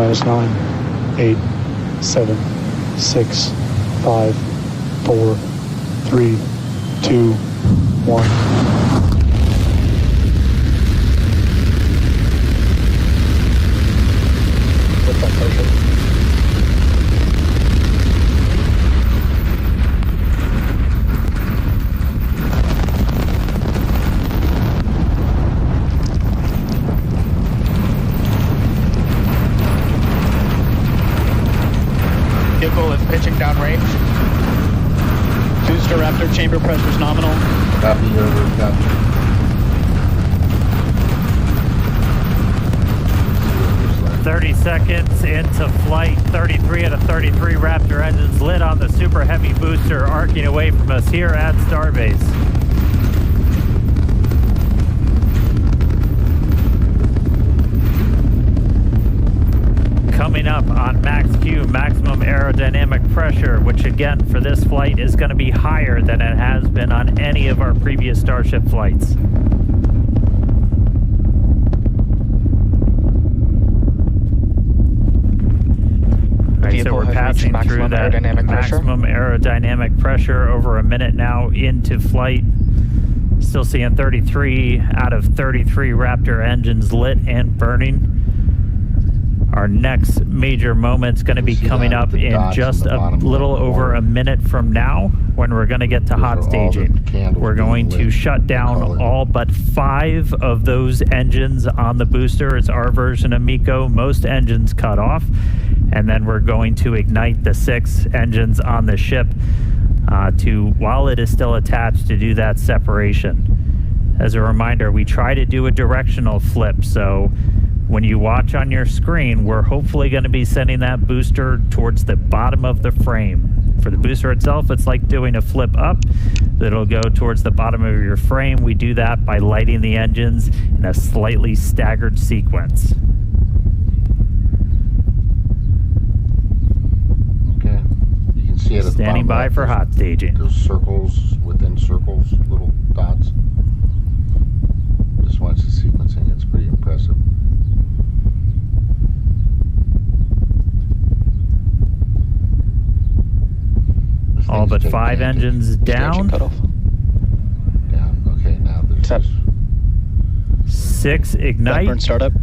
minus 9, 8, 7, 6, 5, 4, 3, 2, 1. With that pressure. Vehicle is pitching downrange. Booster Raptor chamber pressure is nominal. Copy, over, copy. 30 seconds into flight, 33 out of 33 Raptor engines lit on the Super Heavy booster, arcing away from us here at Starbase. Coming up on Max Q, maximum aerodynamic pressure, which again for this flight is going to be higher than it has been on any of our previous Starship flights. Right, so we're passing through that maximum aerodynamic pressure over a minute now into flight. Still seeing 33 out of 33 Raptor engines lit and burning. Our next major moment's going to be coming up in just a little over a minute from now when we're going to get to hot staging. We're going to shut down all but 5 of those engines on the booster. It's our version of MECO. Most engines cut off. And then we're going to ignite the 6 engines on the ship while it is still attached, to do that separation. As a reminder, we try to do a directional flip, so when you watch on your screen, we're hopefully going to be sending that booster towards the bottom of the frame. For the booster itself, it's like doing a flip up. It'll go towards the bottom of your frame. We do that by lighting the engines in a slightly staggered sequence. Okay. You can see it at Standing by for hot staging. Those circles within circles, little dots. Just watch the sequencing. It's pretty impressive. All but 5 engines down. Down. Okay, now there's 6 ignite. Backburn startup.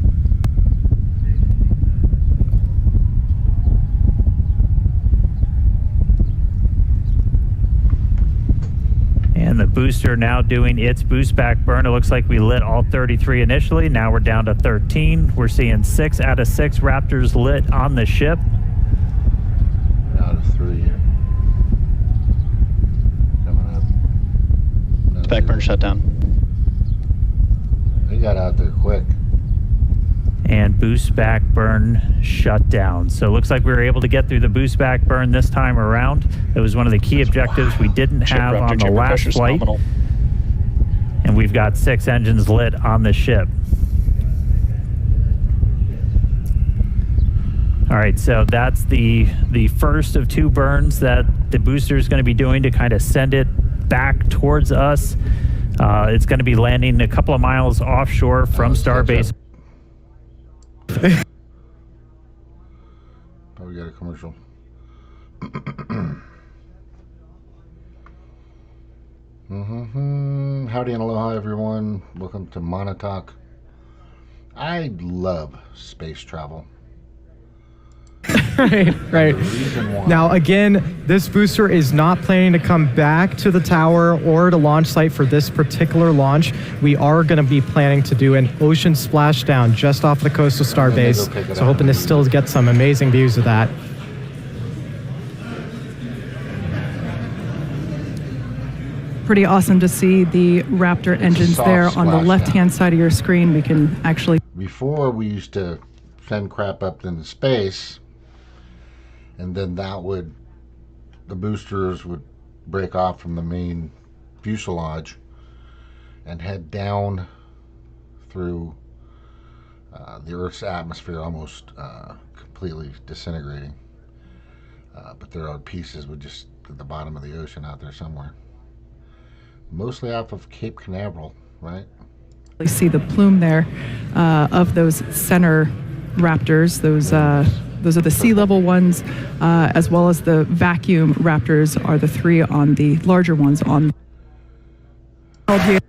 And the booster now doing its boost back burn. It looks like we lit all 33 initially. Now we're down to 13. We're seeing 6 out of 6 Raptors lit on the ship. Out of 3. Backburn shut down. They got out there quick. And boost back burn shut down. So it looks like we were able to get through the boost back burn this time around. It was one of the key objectives we didn't have on the last flight. And we've got 6 engines lit on the ship. All right, so that's the first of 2 burns that the booster is going to be doing to kind of send it back towards us. It's going to be landing a couple of miles offshore from Starbase. Probably got a commercial. Howdy and aloha, everyone. Welcome to Monotalk. I love space travel. Right. Now, again, this booster is not planning to come back to the tower or to launch site for this particular launch. We are going to be planning to do an ocean splashdown just off the coast of Starbase. So hoping to still get some amazing views of that. Pretty awesome to see the Raptor engines there on the left-hand side of your screen. We can actually... Before, we used to send crap up into space, and then the boosters would break off from the main fuselage and head down through the Earth's atmosphere, almost completely disintegrating. But their odd pieces would just at the bottom of the ocean out there somewhere. Mostly off of Cape Canaveral, right? See the plume there of those center Raptors. Those are the sea level ones, as well as the vacuum Raptors are the 3 on the larger ones on here.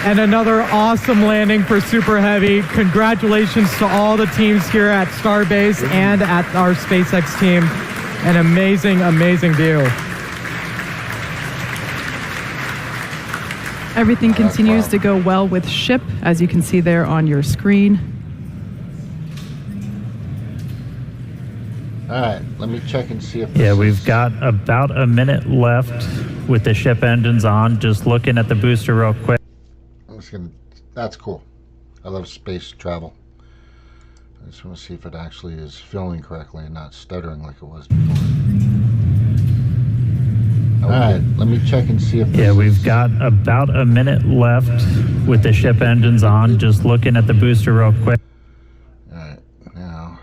And another awesome landing for Super Heavy. Congratulations to all the teams here at Starbase and at our SpaceX team. An amazing, amazing view. Everything continues to go well with ship, as you can see there on your screen. All right, let me check and see if... Yeah, we've got about a minute left with the ship engines on. Just looking at the booster real quick. That's cool. I love space travel. I just want to see if it actually is filming correctly and not stuttering like it was before. All right, let me check and see if... Yeah, we've got about a minute left with the ship engines on. Just looking at the booster real quick. All right, now...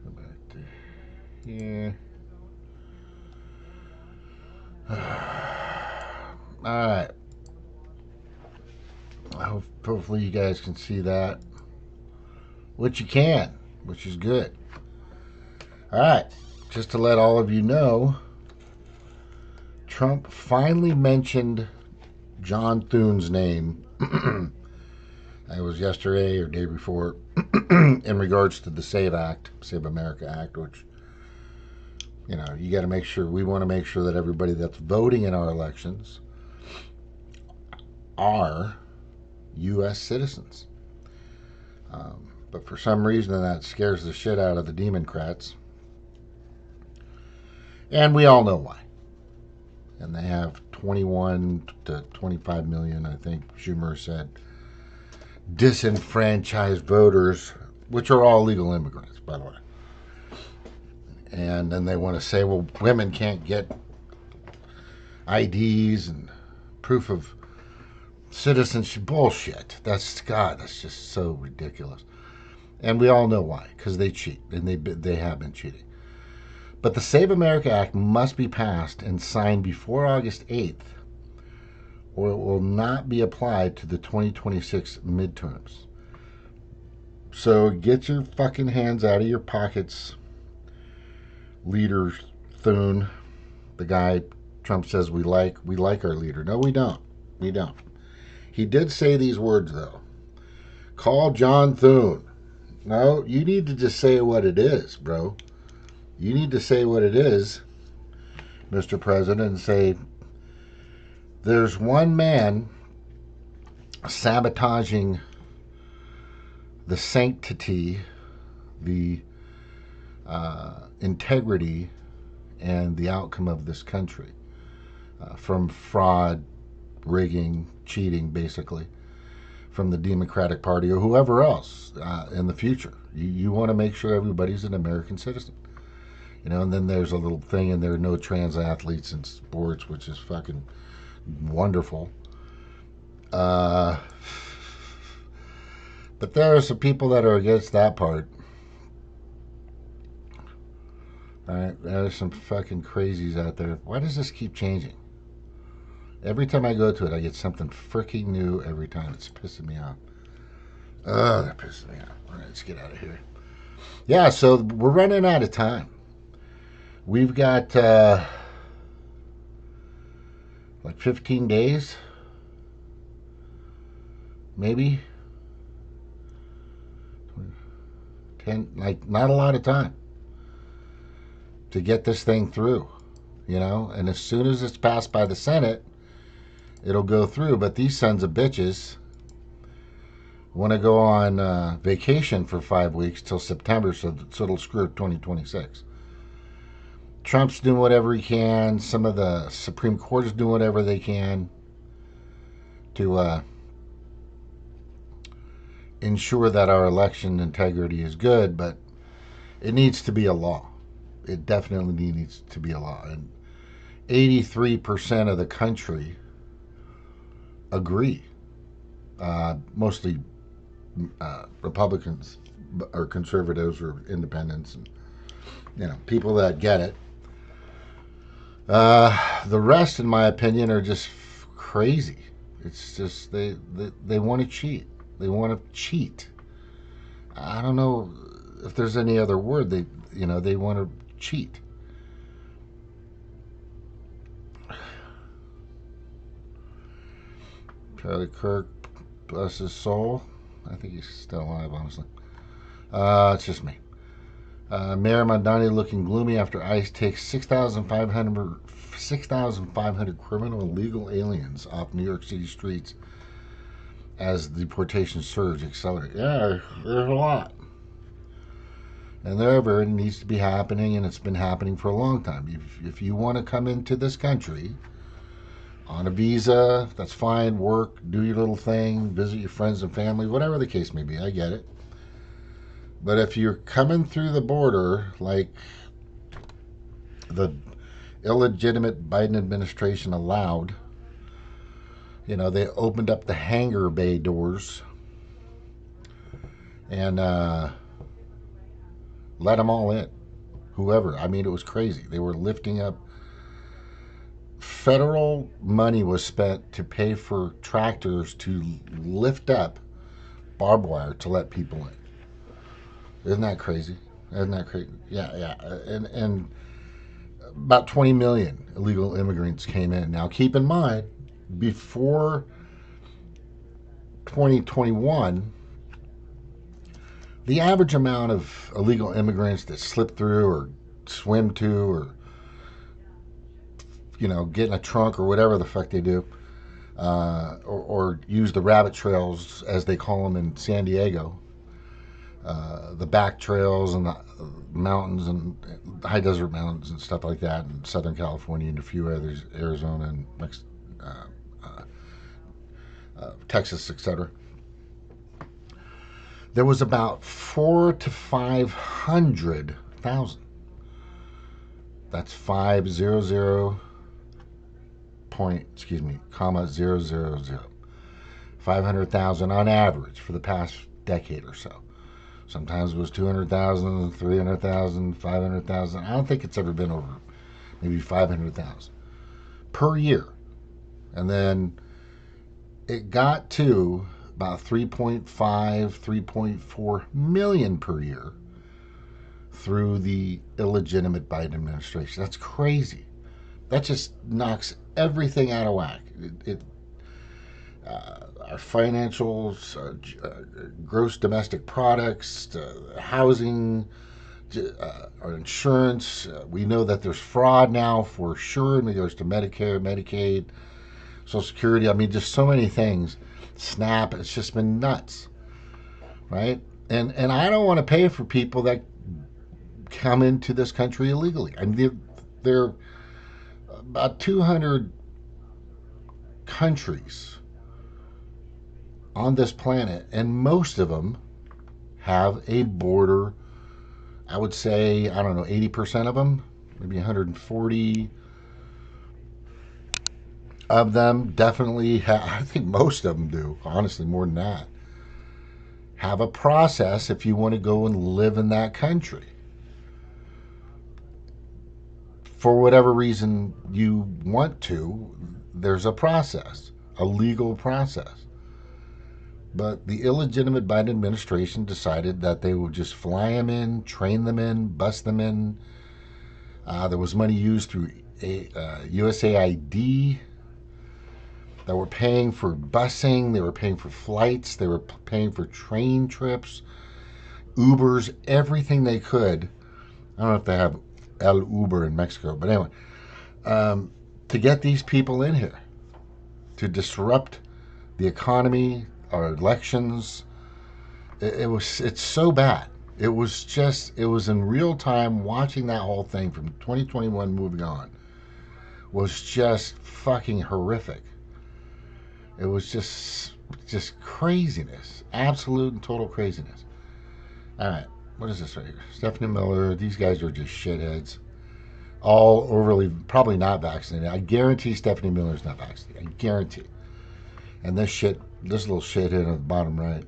Go back to here. All right. Hopefully you guys can see that, which you can, which is good. All right, just to let all of you know, Trump finally mentioned John Thune's name. It was yesterday or day before in regards to the Save America Act, which, you know, you got to make sure, we want to make sure that everybody that's voting in our elections are U.S. citizens. But for some reason that scares the shit out of the Demoncrats. And we all know why. And they have 21 to 25 million, I think Schumer said, disenfranchised voters, which are all legal immigrants, by the way. And then they want to say, well, women can't get IDs and proof of citizenship. Bullshit. That's just so ridiculous. And we all know why, because they cheat, and they have been cheating. But the Save America Act must be passed and signed before August 8th, or it will not be applied to the 2026 midterms. So get your fucking hands out of your pockets, leader Thune, the guy Trump says we like our leader. No, we don't. We don't. He did say these words, though. Call John Thune. No, you need to just say what it is, bro. You need to say what it is, Mr. President, and say, there's one man sabotaging the sanctity, the integrity, and the outcome of this country from fraud, rigging, cheating, basically, from the Democratic Party or whoever else in the future. You want to make sure everybody's an American citizen. You know, and then there's a little thing in there, no trans athletes in sports, which is fucking wonderful. But there are some people that are against that part. All right, there's some fucking crazies out there. Why does this keep changing? Every time I go to it, I get something freaking new every time. It's pissing me off. Oh, that pisses me off. All right, let's get out of here. Yeah, so we're running out of time. We've got like 15 days, maybe 10, like not a lot of time to get this thing through, you know, and as soon as it's passed by the Senate, it'll go through. But these sons of bitches want to go on vacation for 5 weeks till September, so it'll screw up 2026. Trump's doing whatever he can. Some of the Supreme Court is doing whatever they can to ensure that our election integrity is good, but it needs to be a law. It definitely needs to be a law. And 83% of the country agree. Mostly Republicans or conservatives or independents, and people that get it. The rest, in my opinion, are just crazy. It's just they want to cheat. They want to cheat. I don't know if there's any other word. They want to cheat. Charlie Kirk, bless his soul. I think he's still alive, honestly. It's just me. Mayor Mondani looking gloomy after ICE takes 6,500 criminal and illegal aliens off New York City streets as the deportation surge accelerates. Yeah, there's a lot. And it needs to be happening, and it's been happening for a long time. If you want to come into this country on a visa, that's fine. Work, do your little thing, visit your friends and family, whatever the case may be. I get it. But if you're coming through the border like the illegitimate Biden administration allowed, they opened up the hangar bay doors and let them all in. Whoever. I mean, it was crazy. They were lifting up. Federal money was spent to pay for tractors to lift up barbed wire to let people in. Isn't that crazy? Yeah. And about 20 million illegal immigrants came in. Now, keep in mind, before 2021, the average amount of illegal immigrants that slip through or swim to or, get in a trunk or whatever the fuck they do, or use the rabbit trails, as they call them in San Diego, the back trails and the mountains and high desert mountains and stuff like that in Southern California and a few others, Arizona and Texas, etc. There was about 400,000 to 500,000. That's 500 comma 000. 500,000 on average for the past decade or so. Sometimes it was 200,000, 300,000, 500,000. I don't think it's ever been over maybe 500,000 per year. And then it got to about 3.5, 3.4 million per year through the illegitimate Biden administration. That's crazy. That just knocks everything out of whack. Our financials, gross domestic products, housing, our insurance. We know that there's fraud now for sure in regards to Medicare, Medicaid, Social Security. I mean, just so many things. SNAP. It's just been nuts, right? And I don't want to pay for people that come into this country illegally. I mean, there are about 200 countries on this planet, and most of them have a border. I would say, 80% of them, maybe 140 of them definitely have. I think most of them do, honestly, more than that, have a process if you want to go and live in that country. For whatever reason you want to, there's a process, a legal process. But the illegitimate Biden administration decided that they would just fly them in, train them in, bust them in. There was money used through USAID. They were paying for busing. They were paying for flights. They were paying for train trips, Ubers, everything they could. I don't know if they have El Uber in Mexico, but anyway, to get these people in here, to disrupt the economy, our elections. It's so bad. It was in real time watching that whole thing from 2021 moving on was just fucking horrific. It was just craziness. Absolute and total craziness. All right. What is this right here? Stephanie Miller. These guys are just shitheads. All overly, probably not vaccinated. I guarantee Stephanie Miller's not vaccinated. I guarantee. And this little shithead at the bottom right.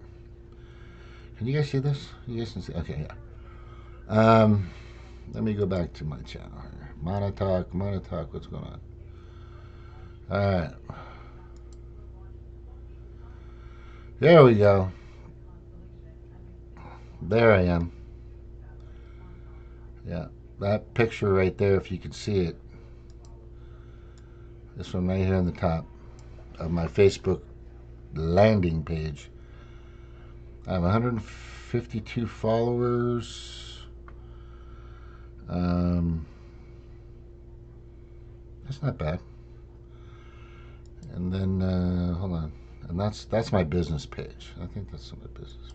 Can you guys see this? You guys can see? Okay, yeah. Let me go back to my channel here. Monotalk, what's going on? Alright. There we go. There I am. Yeah, that picture right there, if you can see it. This one right here on the top of my Facebook landing page. I have 152 followers. That's not bad. And then hold on, and that's my business page. I think that's my business.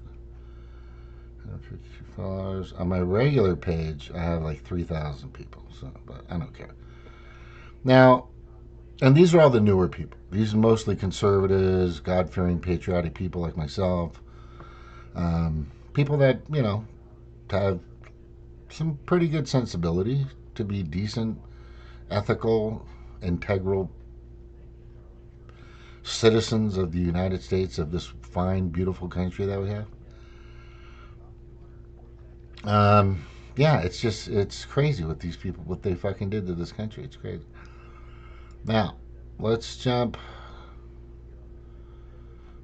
152 followers on my regular page. I have like 3,000 people. So, but I don't care. Now, and these are all the newer people. These are mostly conservatives, God-fearing, patriotic people like myself. People that, you know, have some pretty good sensibility to be decent, ethical, integral citizens of the United States, of this fine, beautiful country that we have. Yeah, it's crazy what these people, what they fucking did to this country. It's crazy. Now, let's jump.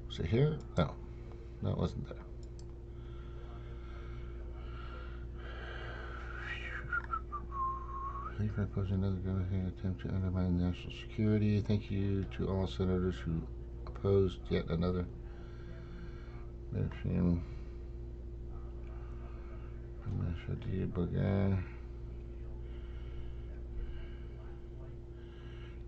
Was it here? No, it wasn't there. Thank you for opposing another government attempt to undermine national security. Thank you to all senators who opposed yet another.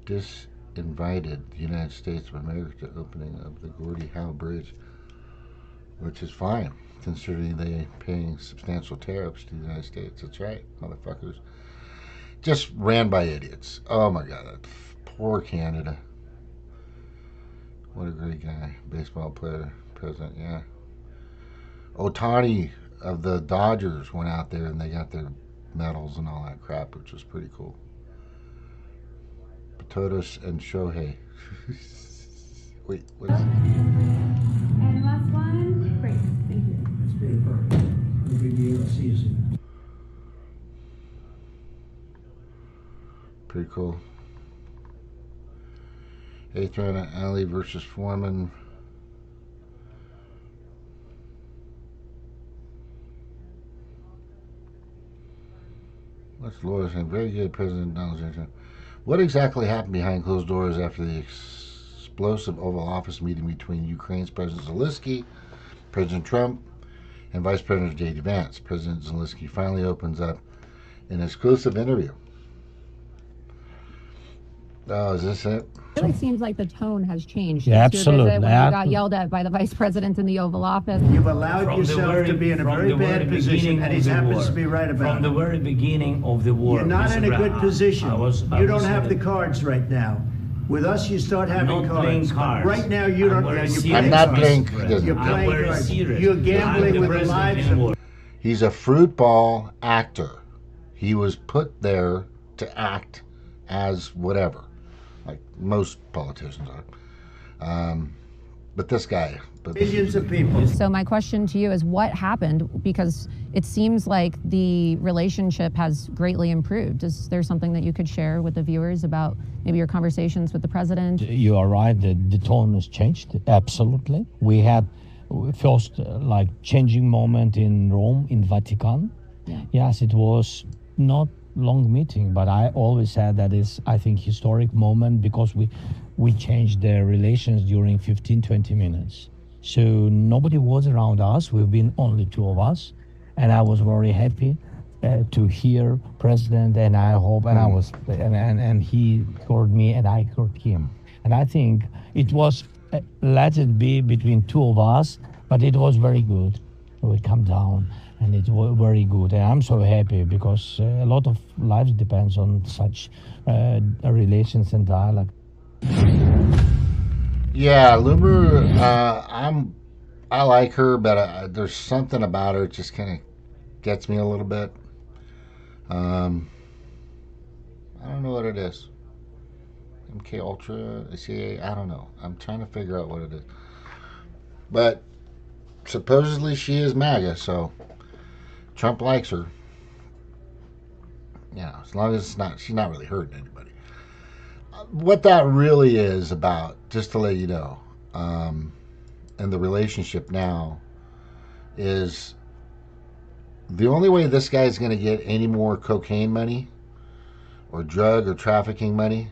Disinvited the United States of America to opening of the Gordie Howe Bridge, which is fine, considering they paying substantial tariffs to the United States. That's right, motherfuckers. Just ran by idiots. Oh my God, that poor Canada. What a great guy. Baseball player, president, yeah. Ohtani of the Dodgers went out there and they got their medals and all that crap, which was pretty cool. Potatoes and Shohei. Wait, what is it? And last one. Great, thank you. It's pretty perfect. No big deal, it's easy. Pretty cool. Eighth round, Alley versus Foreman. What's Laura saying? Very good, President Donald J. What exactly happened behind closed doors after the explosive Oval Office meeting between Ukraine's President Zelensky, President Trump, and Vice President J.D. Vance? President Zelensky finally opens up an exclusive interview. Oh, is this it? It really seems like the tone has changed. Yeah, since your visit absolutely. when you got yelled at by the vice president in the Oval Office. You've allowed yourself to be in a very bad position, and he happens to be right about it. From the very beginning of the war. You're not in a good position. You don't have the cards right now. With us, you start having cards. Right now, you don't. I'm not playing. You're playing cards. You're gambling with the lives of. He's a fruitball actor. He was put there to act as whatever, like most politicians are. But this guy. Millions of people. So my question to you is, what happened? Because it seems like the relationship has greatly improved. Is there something that you could share with the viewers about maybe your conversations with the president? You are right, the tone has changed, absolutely. We had first like changing moment in Rome, in Vatican. Yeah. Yes, it was not long meeting, but I always said that is, I think, historic moment because we changed the relations during 15-20 minutes. So nobody was around us. We've been only two of us, and I was very happy to hear President, and I hope, and I was, and he heard me, and I heard him, and I think it was let it be between two of us, but it was very good. We come down. And it was very good, and I'm so happy because a lot of lives depends on such relations and dialogue. Yeah, Lumer, I like her, but there's something about her that just kind of gets me a little bit. I don't know what it is. MK Ultra, CA, I don't know. I'm trying to figure out what it is. But supposedly she is MAGA, so Trump likes her. As long as she's not really hurting anybody. What that really is about, just to let you know, and the relationship now, is the only way this guy's going to get any more cocaine money or drug or trafficking money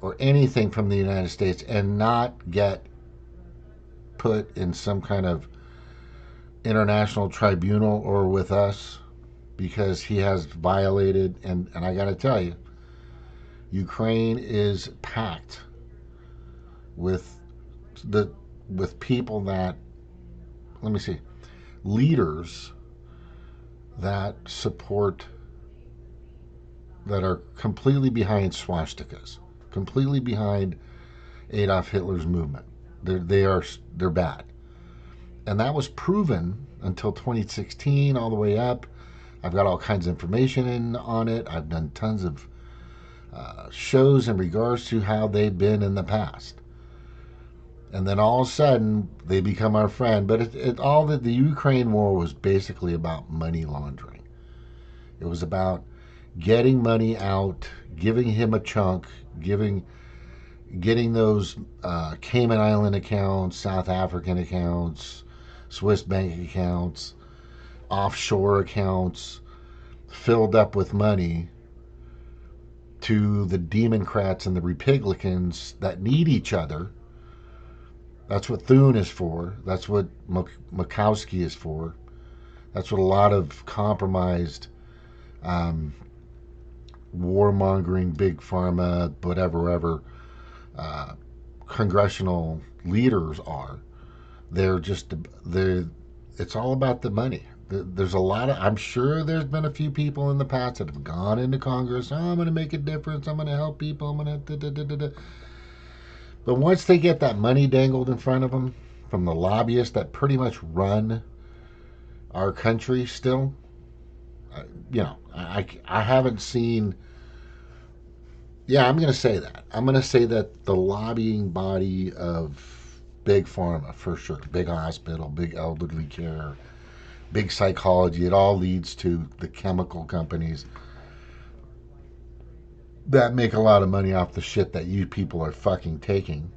or anything from the United States and not get put in some kind of international tribunal or with us, because he has violated, and I got to tell you, Ukraine is packed with people that, let me see, leaders that support, that are completely behind swastikas, completely behind Adolf Hitler's movement. They're bad. And that was proven until 2016 all the way up. I've got all kinds of information on it. I've done tons of shows in regards to how they've been in the past. And then all of a sudden, they become our friend. But the Ukraine war was basically about money laundering. It was about getting money out, giving him a chunk, getting those Cayman Island accounts, South African accounts, Swiss bank accounts, offshore accounts filled up with money to the Demoncrats and the Repiglicans that need each other. That's what Thune is for. That's what Makowski is for. That's what a lot of compromised warmongering, big pharma, whatever, congressional leaders are. It's all about the money. There's a lot of, I'm sure there's been a few people in the past that have gone into Congress, I'm going to make a difference, I'm going to help people, I'm going to But once they get that money dangled in front of them from the lobbyists that pretty much run our country still, I haven't seen, I'm going to say that. I'm going to say that the lobbying body of big pharma, for sure, big hospital, big elderly care, big psychology, it all leads to the chemical companies that make a lot of money off the shit that you people are fucking taking.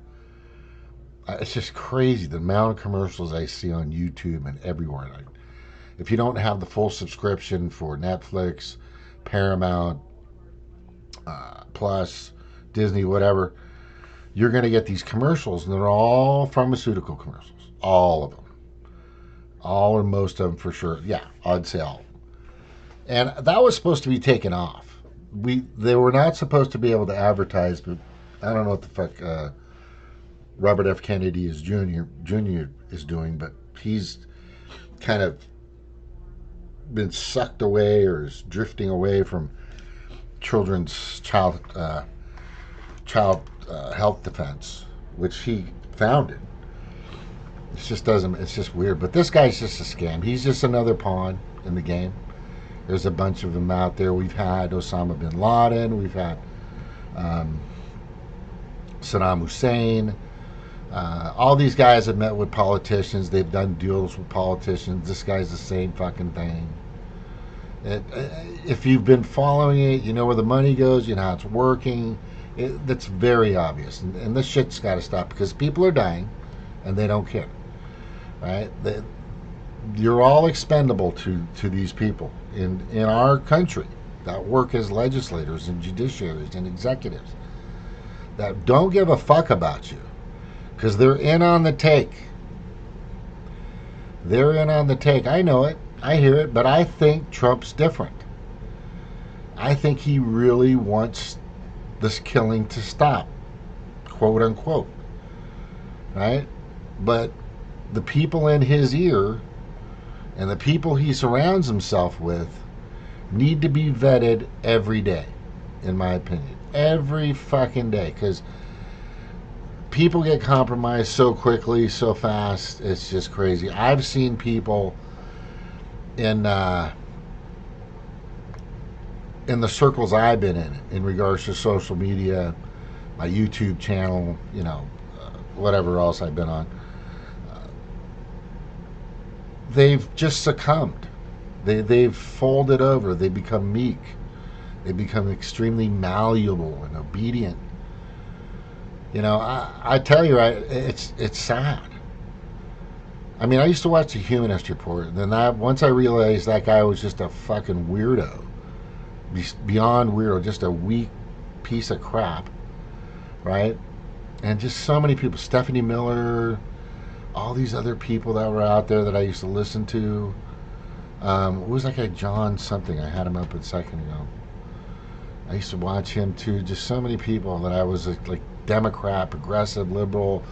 It's just crazy the amount of commercials I see on YouTube and everywhere. If you don't have the full subscription for Netflix, Paramount, Plus, Disney, whatever, you're going to get these commercials, and they're all pharmaceutical commercials. All of them. All or most of them for sure. Yeah, I'd say all. And that was supposed to be taken off. They were not supposed to be able to advertise, but I don't know what the fuck Robert F. Kennedy Jr. is doing, but he's kind of been sucked away or is drifting away from children's child health defense, which he founded. It's just weird. But this guy's just a scam. He's just another pawn in the game. There's a bunch of them out there. We've had Osama bin Laden. We've had Saddam Hussein. All these guys have met with politicians. They've done deals with politicians. This guy's the same fucking thing. If you've been following it, you know where the money goes. You know how it's working. That's very obvious. And this shit's got to stop because people are dying and they don't care. Right? You're all expendable to these people in our country that work as legislators and judiciaries and executives that don't give a fuck about you because they're in on the take. They're in on the take. I know it. I hear it. But I think Trump's different. I think he really wants this killing to stop, quote unquote. Right? But the people in his ear and the people he surrounds himself with need to be vetted every day, in my opinion. Every fucking day. Because people get compromised so quickly, so fast. It's just crazy. I've seen people in the circles I've been in regards to social media, my YouTube channel, whatever else I've been on. they've just succumbed. They've folded over. They become meek. They become extremely malleable and obedient. You know, I tell you, it's sad. I mean, I used to watch the Humanist Report, and then once I realized that guy was just a fucking weirdo, beyond weirdo, just a weak piece of crap, right? And just so many people, Stephanie Miller, all these other people that were out there that I used to listen to. What was that guy, John something? I had him up a second ago. I used to watch him too. Just so many people that I was like Democrat, progressive, liberal,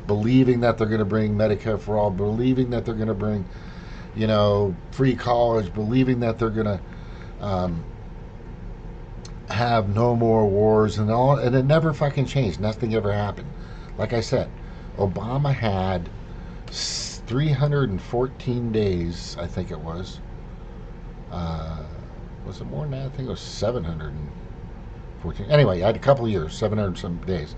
believing that they're going to bring Medicare for all, believing that they're going to bring, you know, free college, believing that they're going to have no more wars and all, and it never fucking changed. Nothing ever happened. Like I said, Obama had 314 days, I think it was. Was it more than that? I think it was 714. Anyway, I had a couple of years, 700 some days.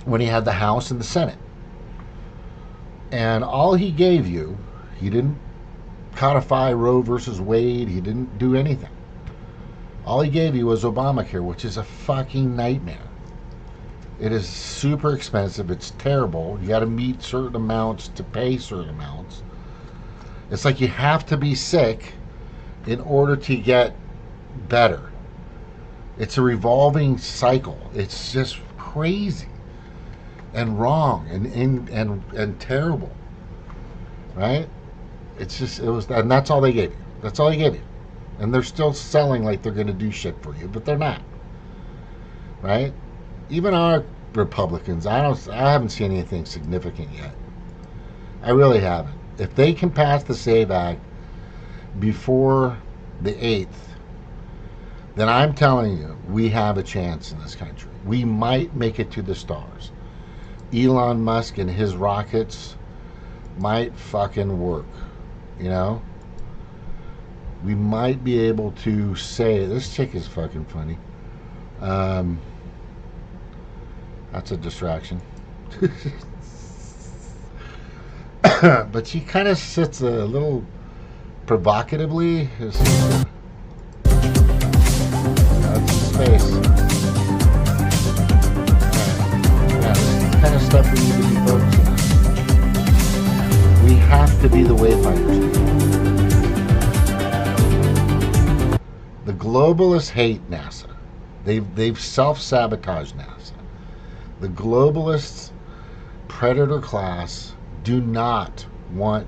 When he had the House and the Senate. And all he gave you, he didn't codify Roe versus Wade, he didn't do anything. All he gave you was Obamacare, which is a fucking nightmare. It is super expensive, it's terrible. You got to meet certain amounts to pay certain amounts. It's like you have to be sick in order to get better. It's a revolving cycle. It's just crazy and wrong and terrible, right? It's just, it was, and that's all they gave you. That's all they gave you. And they're still selling like they're going to do shit for you, but they're not, right? Even our Republicans, I haven't seen anything significant yet. I really haven't. If they can pass the SAVE Act before the 8th, then I'm telling you, we have a chance in this country. We might make it to the stars. Elon Musk and his rockets might fucking work, you know? We might be able to say, this chick is fucking funny. That's a distraction. But she kind of sits a little provocatively. That's space. Yeah, this is the kind of stuff we need to be focusing on. We have to be the wayfinders. The globalists hate NASA. They've self-sabotaged NASA. The globalists, predator class, do not want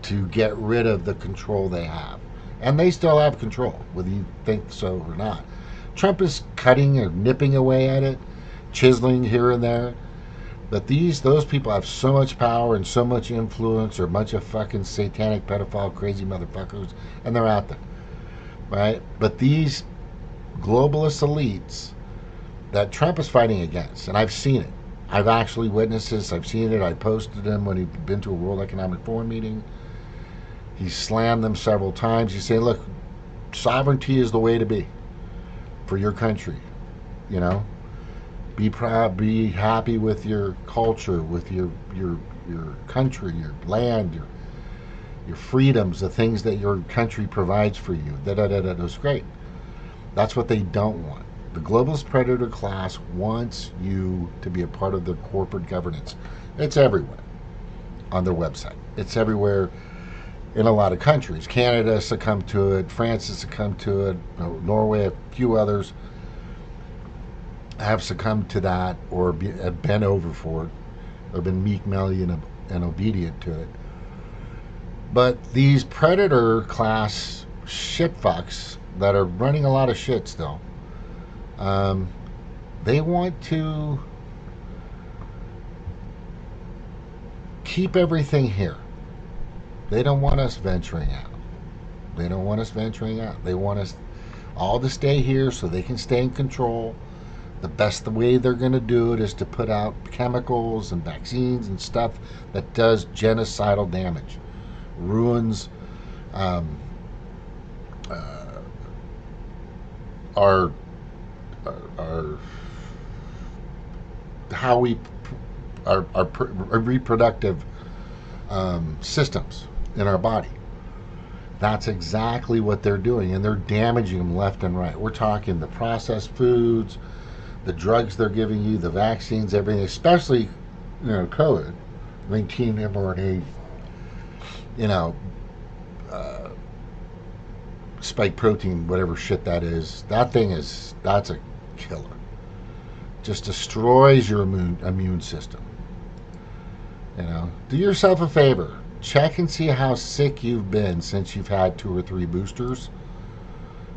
to get rid of the control they have. And they still have control, whether you think so or not. Trump is cutting or nipping away at it, chiseling here and there. But those people have so much power and so much influence, or a bunch of fucking satanic, pedophile, crazy motherfuckers, and they're out there, right? But these globalist elites that Trump is fighting against, and I've seen it. I've actually witnessed this. I've seen it. I posted him when he'd been to a World Economic Forum meeting. He slammed them several times. He's saying, look, sovereignty is the way to be for your country, you know? Be proud, be happy with your culture, with your country, your land, your freedoms, the things that your country provides for you. That's great. That's what they don't want. The globalist predator class wants you to be a part of their corporate governance. It's everywhere on their website. It's everywhere in a lot of countries. Canada succumbed to it. France has succumbed to it. Norway, a few others have succumbed to that, or have been over for it, or been meek, melly, and obedient to it. But these predator class shit fucks that are running a lot of shit still, they want to keep everything here. They don't want us venturing out. They don't want us venturing out. They want us all to stay here so they can stay in control. The best way they're going to do it is to put out chemicals and vaccines and stuff that does genocidal damage, ruins our how we our reproductive systems in our body. That's exactly what they're doing, and they're damaging them left and right. We're talking the processed foods, the drugs they're giving you, the vaccines, everything, especially, COVID, 19 mRNA, spike protein, whatever shit that is. That's a killer. Just destroys your immune system. Do yourself a favor. Check and see how sick you've been since you've had 2 or 3 boosters.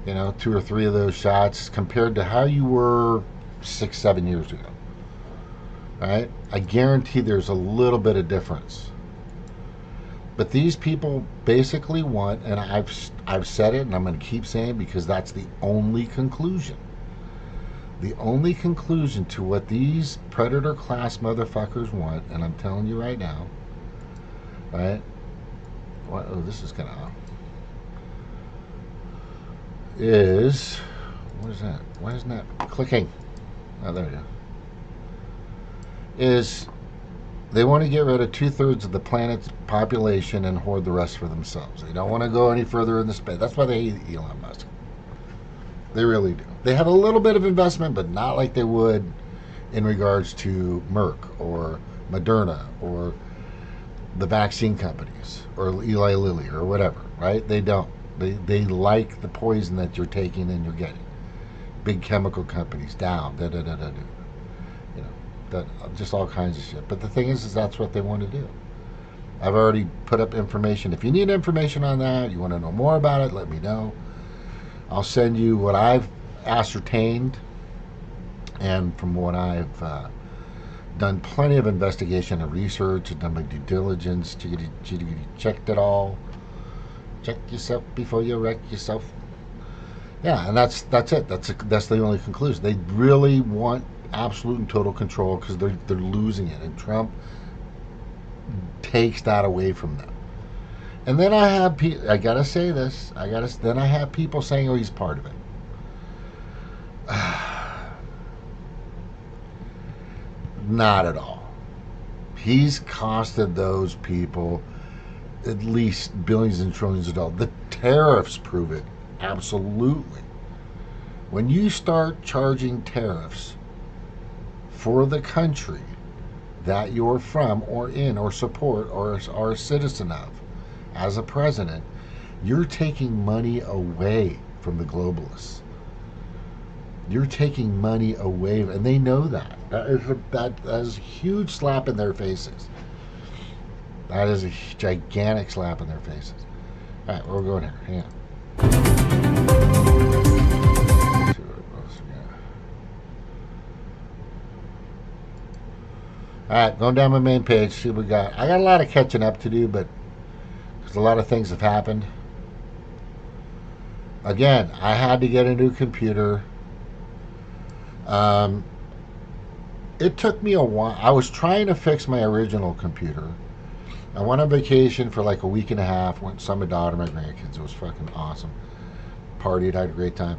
2 or 3 of those shots compared to how you were 6-7 years ago. Right? I guarantee there's a little bit of difference. But these people basically want, and I've said it, and I'm going to keep saying it because that's the only conclusion. The only conclusion to what these predator class motherfuckers want, and I'm telling you right now, right? Oh, this is gonna. What is that? Why isn't that clicking? Oh, there you go. They want to get rid of 2/3 of the planet's population and hoard the rest for themselves. They don't want to go any further in the space. That's why they hate Elon Musk. They really do. They have a little bit of investment, but not like they would in regards to Merck or Moderna or the vaccine companies or Eli Lilly or whatever, right? They don't. They like the poison that you're taking and you're getting. Big chemical companies down, just all kinds of shit. But the thing is that's what they want to do. I've already put up information. If you need information on that, you want to know more about it, let me know. I'll send you what I've ascertained, and from what I've done plenty of investigation and research, and done my due diligence, checked it all. Check yourself before you wreck yourself. Yeah, and that's it. That's the only conclusion. They really want absolute and total control because they're losing it, and Trump takes that away from them. And then I gotta say this. Then I have people saying, "Oh, he's part of it." Not at all. He's costed those people at least billions and trillions of dollars. The tariffs prove it. Absolutely. When you start charging tariffs for the country that you're from or in or support or are a citizen of as a president, you're taking money away from the globalists. You're taking money away, and they know that. That is a huge slap in their faces. That is a gigantic slap in their faces. All right, we're going here. Hang on. All right, going down my main page, see what we got. I got a lot of catching up to do, but because a lot of things have happened. Again, I had to get a new computer. It took me a while. I was trying to fix my original computer. I went on vacation for like a week and a half. Went and saw my daughter, my grandkids. It was fucking awesome. Partied, had a great time.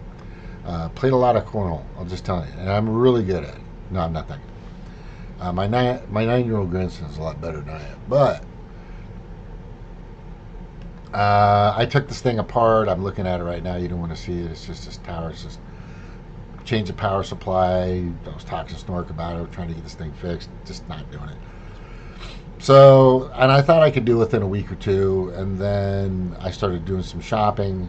Played a lot of cornhole. I'll just tell you, and I'm really good at it. No, I'm not that good. My 9-year-old grandson is a lot better than I am. But I took this thing apart. I'm looking at it right now. You don't want to see it. It's just this tower. It's just change the power supply. I was talking to Snork about it, trying to get this thing fixed. Just not doing it. So, and I thought I could do it within a week or two, and then I started doing some shopping,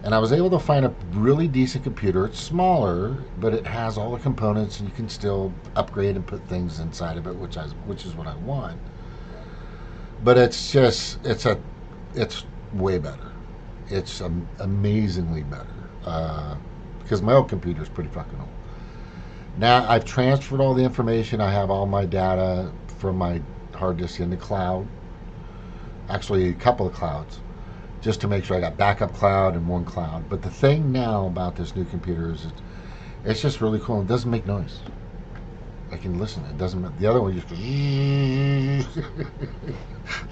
and I was able to find a really decent computer. It's smaller, but it has all the components, and you can still upgrade and put things inside of it, which is what I want. But it's way better. It's amazingly better. Because my old computer is pretty fucking old. Now I've transferred all the information. I have all my data from my hard disk in the cloud. Actually, a couple of clouds, just to make sure I got backup cloud and one cloud. But the thing now about this new computer is it's just really cool. It doesn't make noise. I can listen. It doesn't. The other one just goes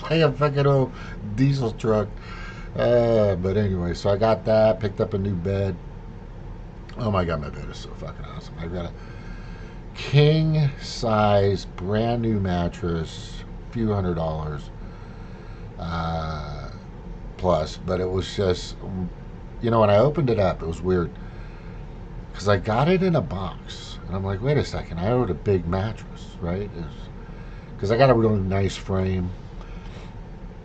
like a fucking old diesel truck. But anyway, so I got that. Picked up a new bed. Oh my god, my bed is so fucking awesome. king size, brand new mattress, few $100 plus, but it was just, when I opened it up, it was weird because I got it in a box, and I'm like, wait a second, I ordered a big mattress, right? Because I got a really nice frame.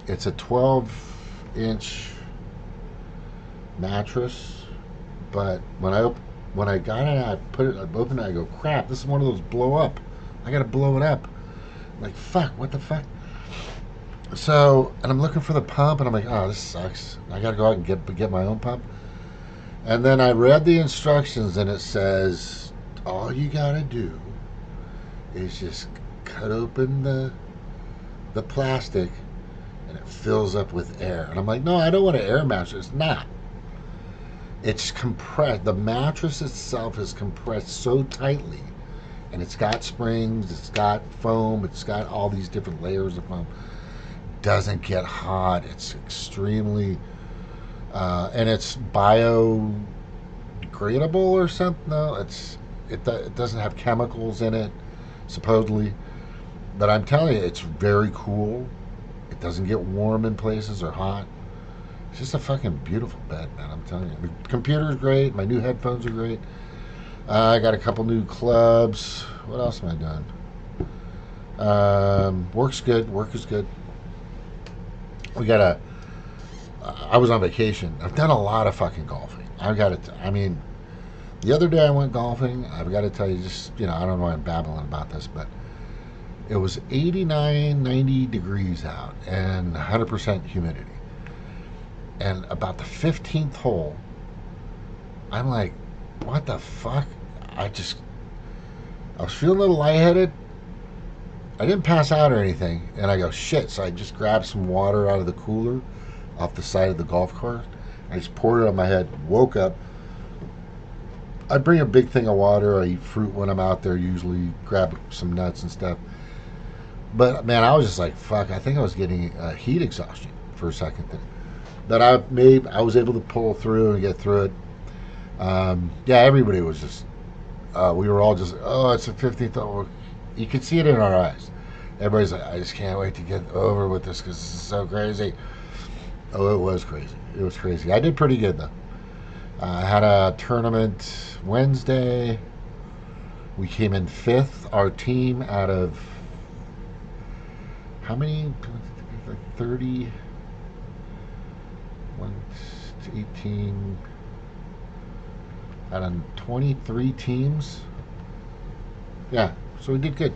It's a 12-inch mattress, but when I got it, I opened it, I go, crap, this is one of those blow up. I gotta blow it up. I'm like, fuck, what the fuck? So, and I'm looking for the pump, and I'm like, oh, this sucks. I gotta go out and get my own pump. And then I read the instructions, and it says, all you gotta do is just cut open the plastic, and it fills up with air. And I'm like, no, I don't want an air mattress. It's not. It's compressed. The mattress itself is compressed so tightly, and it's got springs, it's got foam, it's got all these different layers of foam. Doesn't get hot. It's extremely, and it's biodegradable or something. No, it doesn't have chemicals in it, supposedly. But I'm telling you, it's very cool. It doesn't get warm in places or hot. It's just a fucking beautiful bed, man. I'm telling you. The computer's great. My new headphones are great. I got a couple new clubs. What else am I doing? Work's good. Work is good. I was on vacation. I've done a lot of fucking golfing. The other day I went golfing. I've got to tell you, just, I don't know why I'm babbling about this, but it was 89, 90 degrees out and 100% humidity. And about the 15th hole, I'm like, what the fuck? I was feeling a little lightheaded. I didn't pass out or anything. And I go, shit. So I just grabbed some water out of the cooler off the side of the golf cart. I just poured it on my head, woke up. I bring a big thing of water. I eat fruit when I'm out there, usually grab some nuts and stuff. But, man, I was just like, fuck, I think I was getting heat exhaustion for a second there. But I was able to pull through and get through it. Everybody was just, we were all just, oh, it's the 15th. Oh, you could see it in our eyes. Everybody's like, I just can't wait to get over with this because this is so crazy. Oh, it was crazy. It was crazy. I did pretty good, though. I had a tournament Wednesday. We came in 5th. Our team out of, how many? 30, 1 to 18, out of 23 teams. Yeah, so we did good.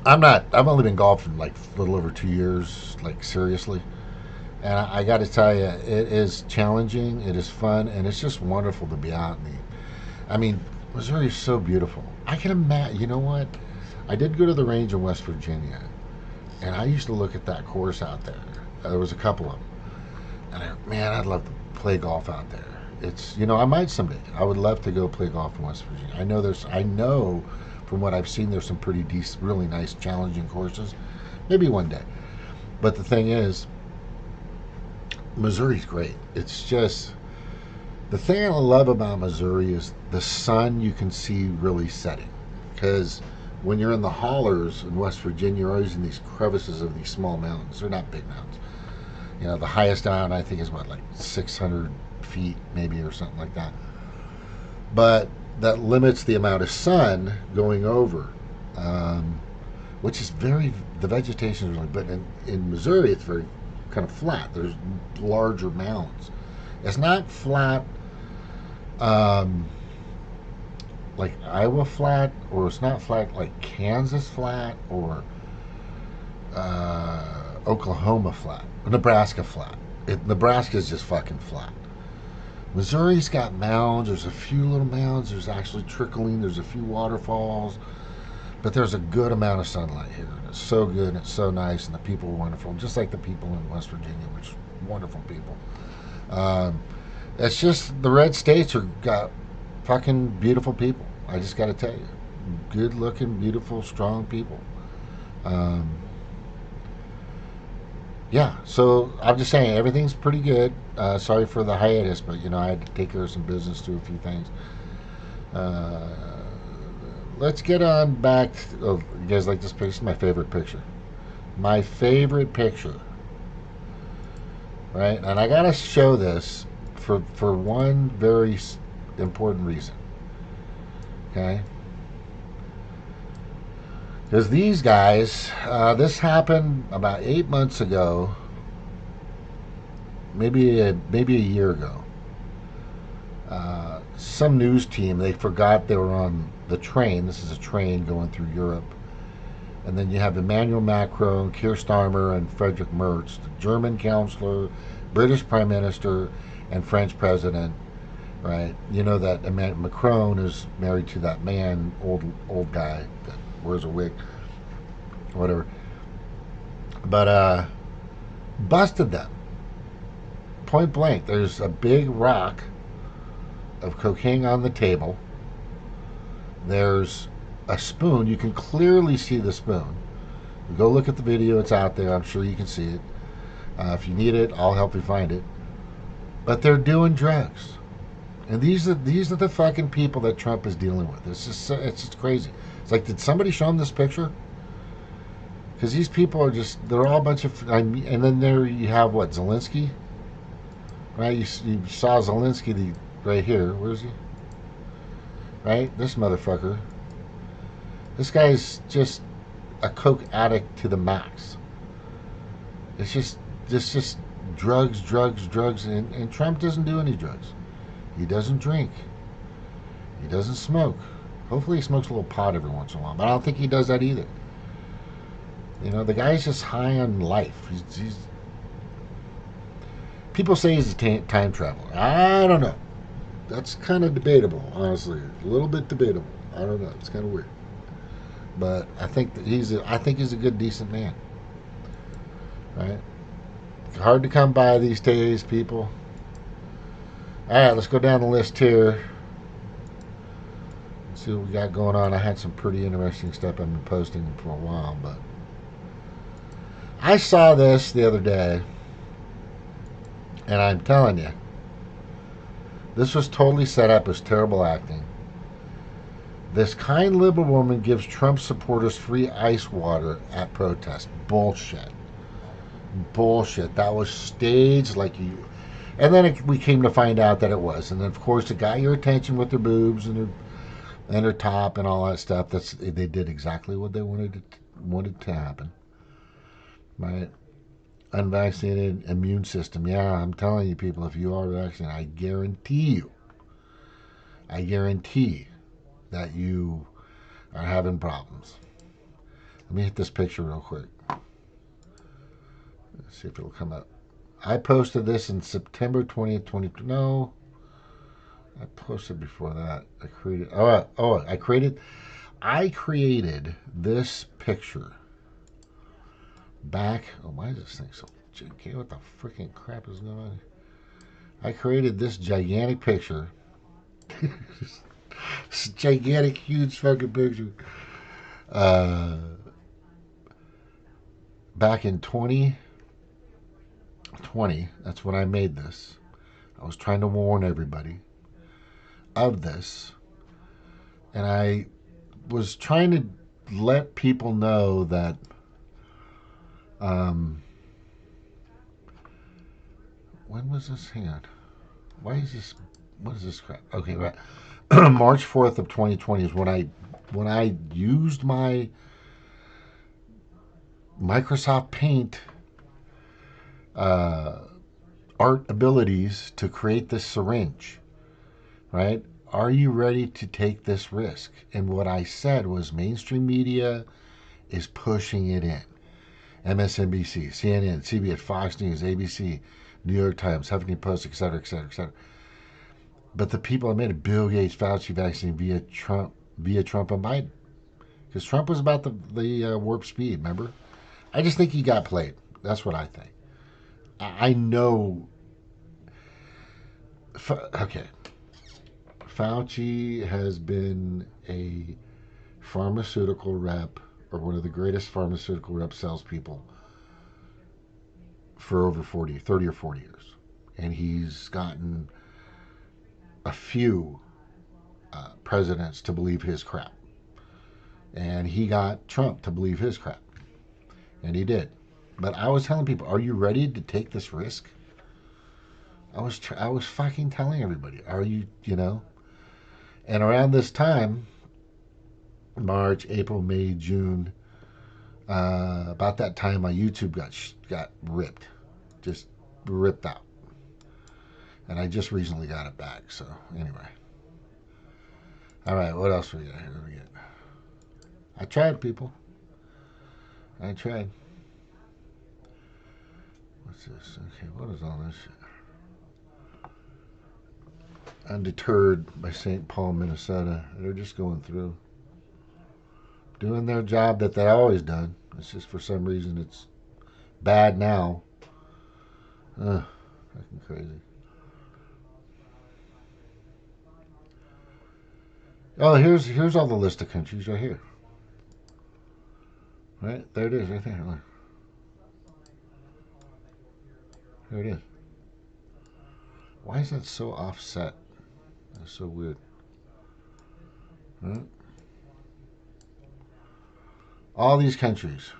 I've only been golfing like a little over 2 years, like seriously. And I got to tell you, it is challenging, it is fun, and it's just wonderful to be out. Missouri is so beautiful. I can imagine, you know what? I did go to the range in West Virginia, and I used to look at that course out there. There was a couple of them. And I'd love to play golf out there. It's, I might someday. I would love to go play golf in West Virginia. I know from what I've seen, there's some pretty decent, really nice, challenging courses. Maybe one day. But the thing is, Missouri's great. It's just, the thing I love about Missouri is the sun you can see really setting. Because when you're in the hollers in West Virginia, you're always in these crevices of these small mountains. They're not big mountains. The highest down, I think, is like 600 feet maybe or something like that. But that limits the amount of sun going over, which is the vegetation is really, but in Missouri, it's very kind of flat. There's larger mounds. It's not flat like Iowa flat, or it's not flat like Kansas flat, or Oklahoma flat, or Nebraska flat. Nebraska's just fucking flat. Missouri's got mounds. There's a few little mounds. There's actually trickling. There's a few waterfalls. But there's a good amount of sunlight here. And it's so good and it's so nice, and the people are wonderful. Just like the people in West Virginia, which are wonderful people. It's just the red states got fucking beautiful people. I just got to tell you. Good looking, beautiful, strong people. Yeah, so I'm just saying everything's pretty good. Sorry for the hiatus, but I had to take care of some business, do a few things. let's get on back. Oh, you guys like this picture? This is my favorite picture. My favorite picture. Right? And I got to show this for one very important reason. Okay? Because these guys, this happened about 8 months ago, maybe a year ago. Some news team, they forgot they were on the train. This is a train going through Europe. And then you have Emmanuel Macron, Keir Starmer, and Friedrich Merz, the German chancellor, British prime minister, and French president. Right? You know that Macron is married to that man, old guy that wears a wig, whatever. But busted them point blank. There's a big rock of cocaine on the table. There's a spoon. You can clearly see the spoon. You go look at the video. It's out there. I'm sure you can see it. If you need it, I'll help you find it. But they're doing drugs, and these are the fucking people that Trump is dealing with. It's just crazy. It's like, did somebody show him this picture? Because these people are they're all a bunch of. And then there you have what, Zelensky, right? You saw Zelensky right here. Where is he? Right, this motherfucker. This guy's just a coke addict to the max. It's just drugs, and Trump doesn't do any drugs. He doesn't drink. He doesn't smoke. Hopefully he smokes a little pot every once in a while, but I don't think he does that either. You know, the guy's just high on life. He's people say he's a time traveler. I don't know. That's kind of debatable, honestly. A little bit debatable. I don't know. It's kind of weird. But I think that he's a good, decent man. Right? Hard to come by these days, people. All right, let's go down the list here. Let's see what we got going on. I had some pretty interesting stuff I've been posting for a while, but I saw this the other day, and I'm telling you, this was totally set up as terrible acting. This kind liberal woman gives Trump supporters free ice water at protest. Bullshit. That was staged like you. And then we came to find out that it was. And then, of course, it got your attention with their boobs and her top and all that stuff. They did exactly what they wanted to happen. Right? Unvaccinated immune system. Yeah, I'm telling you, people, if you are vaccinated, I guarantee that you are having problems. Let me hit this picture real quick. Let's see if it'll come up. I posted this in September 20th, 2022. No, I posted before that. I created this picture back. Oh, why is this thing so janky? What the freaking crap is going on? I created this gigantic picture. This gigantic, huge fucking picture. Back in 2020, that's when I made this. I was trying to warn everybody of this. And I was trying to let people know that when was this? Hang on. Why is this? What is this crap? Okay, right. March 4th of 2020 is when I used my Microsoft Paint art abilities to create this syringe. Right? Are you ready to take this risk? And what I said was mainstream media is pushing it in. MSNBC, CNN, CBS, Fox News, ABC, New York Times, Huffington Post, etc., etc., etc. But the people that made it, Bill Gates, Fauci vaccine via Trump and Biden. Because Trump was about the warp speed, remember? I just think he got played. That's what I think. I know. Okay. Fauci has been a pharmaceutical rep, or one of the greatest pharmaceutical rep salespeople for over 30 or 40 years. And he's gotten a few presidents to believe his crap. And he got Trump to believe his crap. And he did. But I was telling people, are you ready to take this risk? I was fucking telling everybody, are you, And around this time, March, April, May, June, about that time, my YouTube got ripped. Just ripped out. And I just recently got it back, so anyway. All right, what else we got here? I tried, people. I tried. What's this? Okay, what is all this shit? Undeterred by St. Paul, Minnesota. They're just going through. Doing their job that they always done. It's just for some reason it's bad now. Ugh, fucking crazy. Oh, here's all the list of countries right here. Right? There it is, right there. Look. There it is. Why is that so offset? That's so weird. Right? All these countries.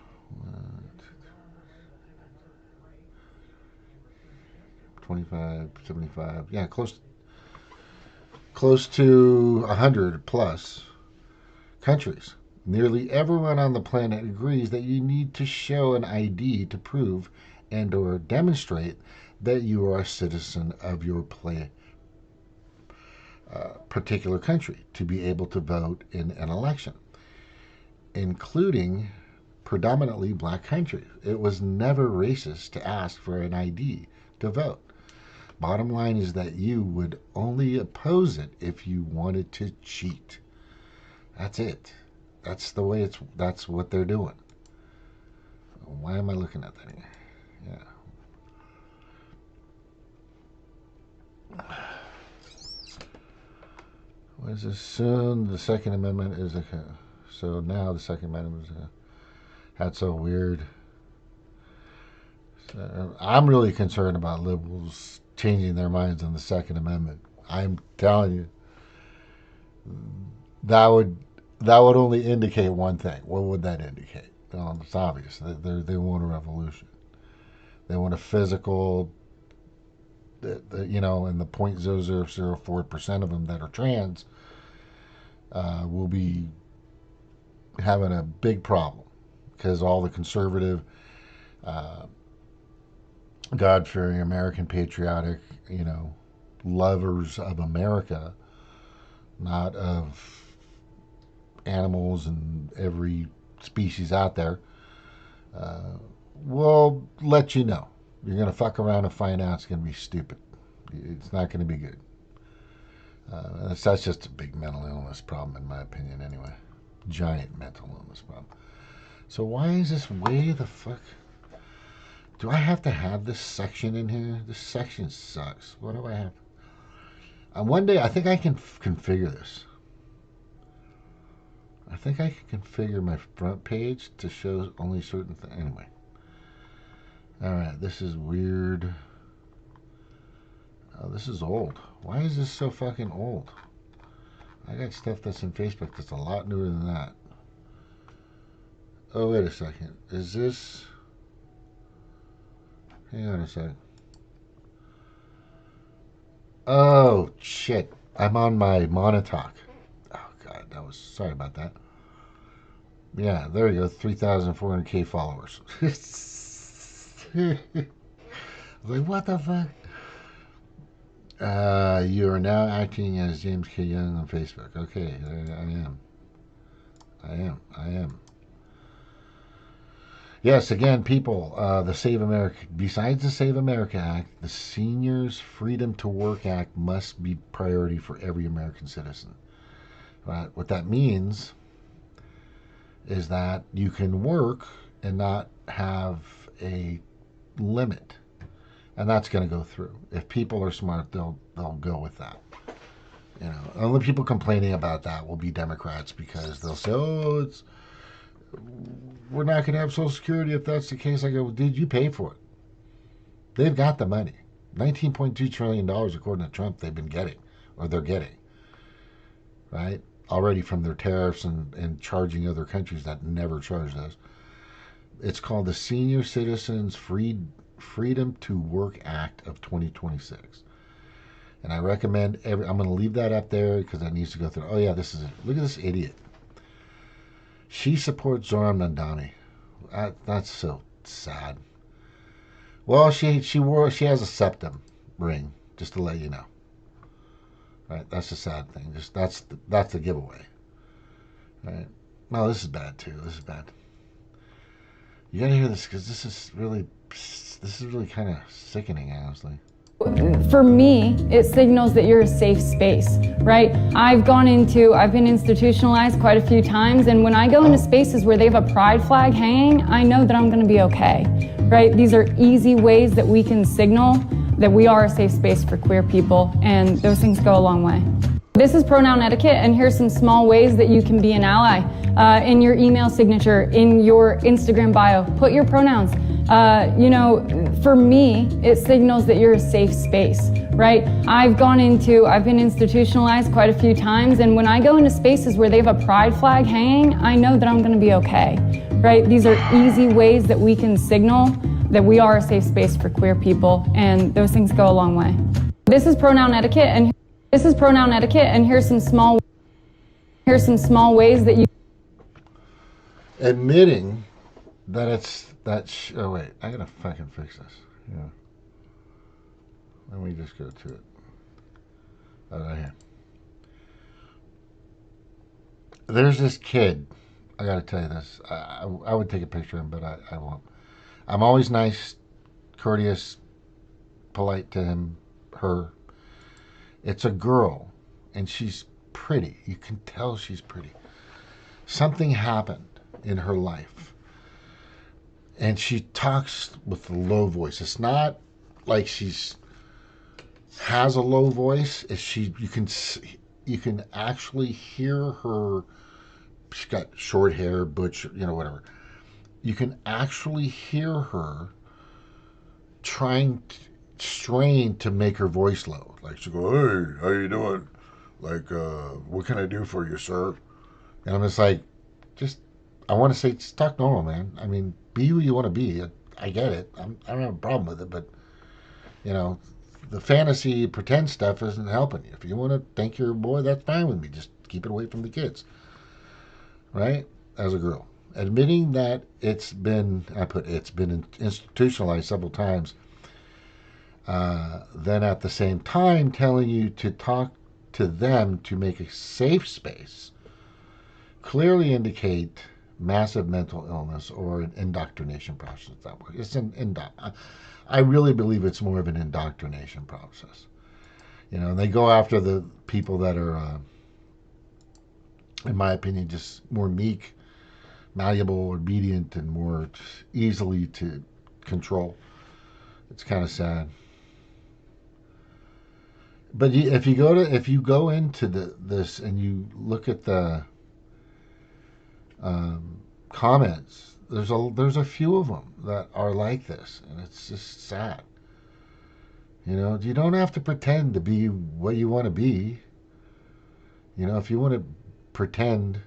25, 75. Yeah, close to 100 plus countries. Nearly everyone on the planet agrees that you need to show an ID to prove and or demonstrate that you are a citizen of your particular country to be able to vote in an election, including predominantly black countries. It was never racist to ask for an ID to vote. Bottom line is that you would only oppose it if you wanted to cheat. That's it. That's the way that's what they're doing. Why am I looking at that here? Yeah. What is this? Soon the Second Amendment is so now the Second Amendment is that's so weird. So, I'm really concerned about liberals changing their minds on the Second Amendment. I'm telling you, that would only indicate one thing. What would that indicate? Well, it's obvious. They want a revolution. They want a physical, and the 0.0004% of them that are trans will be having a big problem because all the conservative, God-fearing, American patriotic, lovers of America, not of animals and every species out there, will let you know. You're going to fuck around and find out it's going to be stupid. It's not going to be good. That's just a big mental illness problem, in my opinion, anyway. Giant mental illness problem. So why is this way the fuck? Do I have to have this section in here? This section sucks. What do I have? One day, I think I can configure this. I think I can configure my front page to show only certain things. Anyway. Alright, this is weird. Oh, this is old. Why is this so fucking old? I got stuff that's in Facebook that's a lot newer than that. Oh, wait a second. Is this... Hang on a second. Oh, shit. I'm on my Monotalk. Oh, God. Sorry about that. Yeah, there you go. 3,400K followers. I was like, what the fuck? You are now acting as James K. Young on Facebook. Okay, I am. Yes, again, people, the Save America, besides the Save America Act, the Seniors Freedom to Work Act must be priority for every American citizen. What that means is that you can work and not have a limit. And that's going to go through. If people are smart, they'll go with that. Only people complaining about that will be Democrats because they'll say, "Oh, we're not going to have Social Security if that's the case." I go, "Did you pay for it?" They've got the money. $19.2 trillion, according to Trump, they've been getting, or they're getting. Right? already from their tariffs and charging other countries that never charged us. It's called the Senior Citizens Freedom to Work Act of 2026. And I recommend I'm going to leave that up there because that needs to go through. Oh yeah, this is it. Look at this idiot. She supports Zoran Mandani. That's so sad. Well, she has a septum ring, just to let you know. Right, that's the sad thing. Just that's the giveaway. Right. No, this is bad too. This is bad. You gotta hear this because this is really kind of sickening, honestly. For me, it signals that you're a safe space, right? I've been institutionalized quite a few times, and when I go into spaces where they have a pride flag hanging, I know that I'm gonna be okay, right? These are easy ways that we can signal that we are a safe space for queer people, and those things go a long way. This is pronoun etiquette, and here's some small ways that you can be an ally. In your email signature, in your Instagram bio, put your pronouns. For me, it signals that you're a safe space, right? I've been institutionalized quite a few times, and when I go into spaces where they have a pride flag hanging, I know that I'm gonna be okay, right? These are easy ways that we can signal that we are a safe space for queer people, and those things go a long way. This is pronoun etiquette, and here's some small ways that you... Admitting that oh wait, I gotta fucking fix this. Yeah. Let me just go to it. Right here. There's this kid. I gotta tell you this. I would take a picture of him, but I won't. I'm always nice, courteous, polite to him, her. It's a girl, and she's pretty. You can tell she's pretty. Something happened in her life. And she talks with a low voice. It's not like she's has a low voice. You can actually hear her. She's got short hair, butch, whatever. You can actually hear her strain to make her voice low. Like she go, "Hey, how you doing? Like, what can I do for you, sir?" And I'm just like, I want to say, just talk normal, man. I mean, be who you want to be. I get it. I don't have a problem with it, but the fantasy pretend stuff isn't helping you. If you want to think you're a boy, that's fine with me. Just keep it away from the kids, right? As a girl, admitting that it's been institutionalized several times. Then at the same time, telling you to talk to them to make a safe space, clearly indicate massive mental illness or an indoctrination process. That way, it's I really believe it's more of an indoctrination process. And they go after the people that are, in my opinion, just more meek, malleable, obedient, and more easily to control. It's kind of sad. But if you go into this and you look at the comments, there's a few of them that are like this, and it's just sad. You don't have to pretend to be what you want to be. If you want to pretend,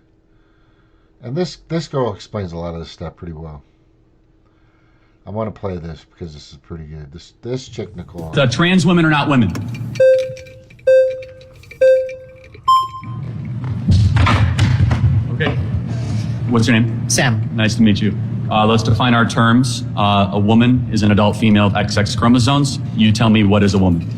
and this girl explains a lot of this stuff pretty well. I want to play this because this is pretty good. This chick Nicole. The trans women are not women. Okay. What's your name? Sam. Nice to meet you. Let's define our terms. A woman is an adult female with XX chromosomes. You tell me, what is a woman?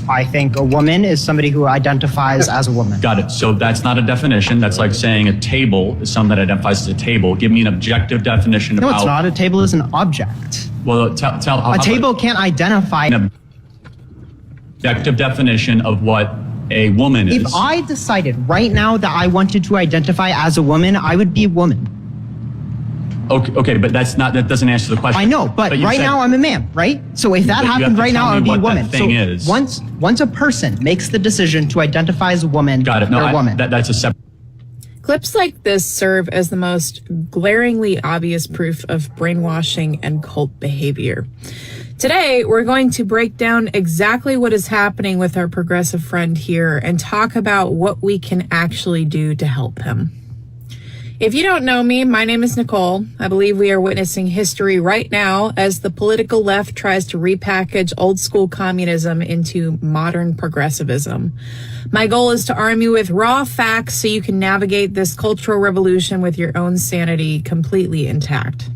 I think a woman is somebody who identifies as a woman. Got it. So that's not a definition. That's like saying a table is something that identifies as a table. Give me an objective definition of No, it's not. A table is an object. Well, tell a table can't identify. An objective definition of what a woman is. If I decided right now that I wanted to identify as a woman, I would be a woman. Okay, but that doesn't answer the question. I know, but right now I'm a man, right? So if that happened right now, I would be a woman. So once a person makes the decision to identify as a woman, got it. No, they're a woman. That's a separate. Clips like this serve as the most glaringly obvious proof of brainwashing and cult behavior. Today, we're going to break down exactly what is happening with our progressive friend here and talk about what we can actually do to help him. If you don't know me, my name is Nicole. I believe we are witnessing history right now as the political left tries to repackage old school communism into modern progressivism. My goal is to arm you with raw facts so you can navigate this cultural revolution with your own sanity completely intact.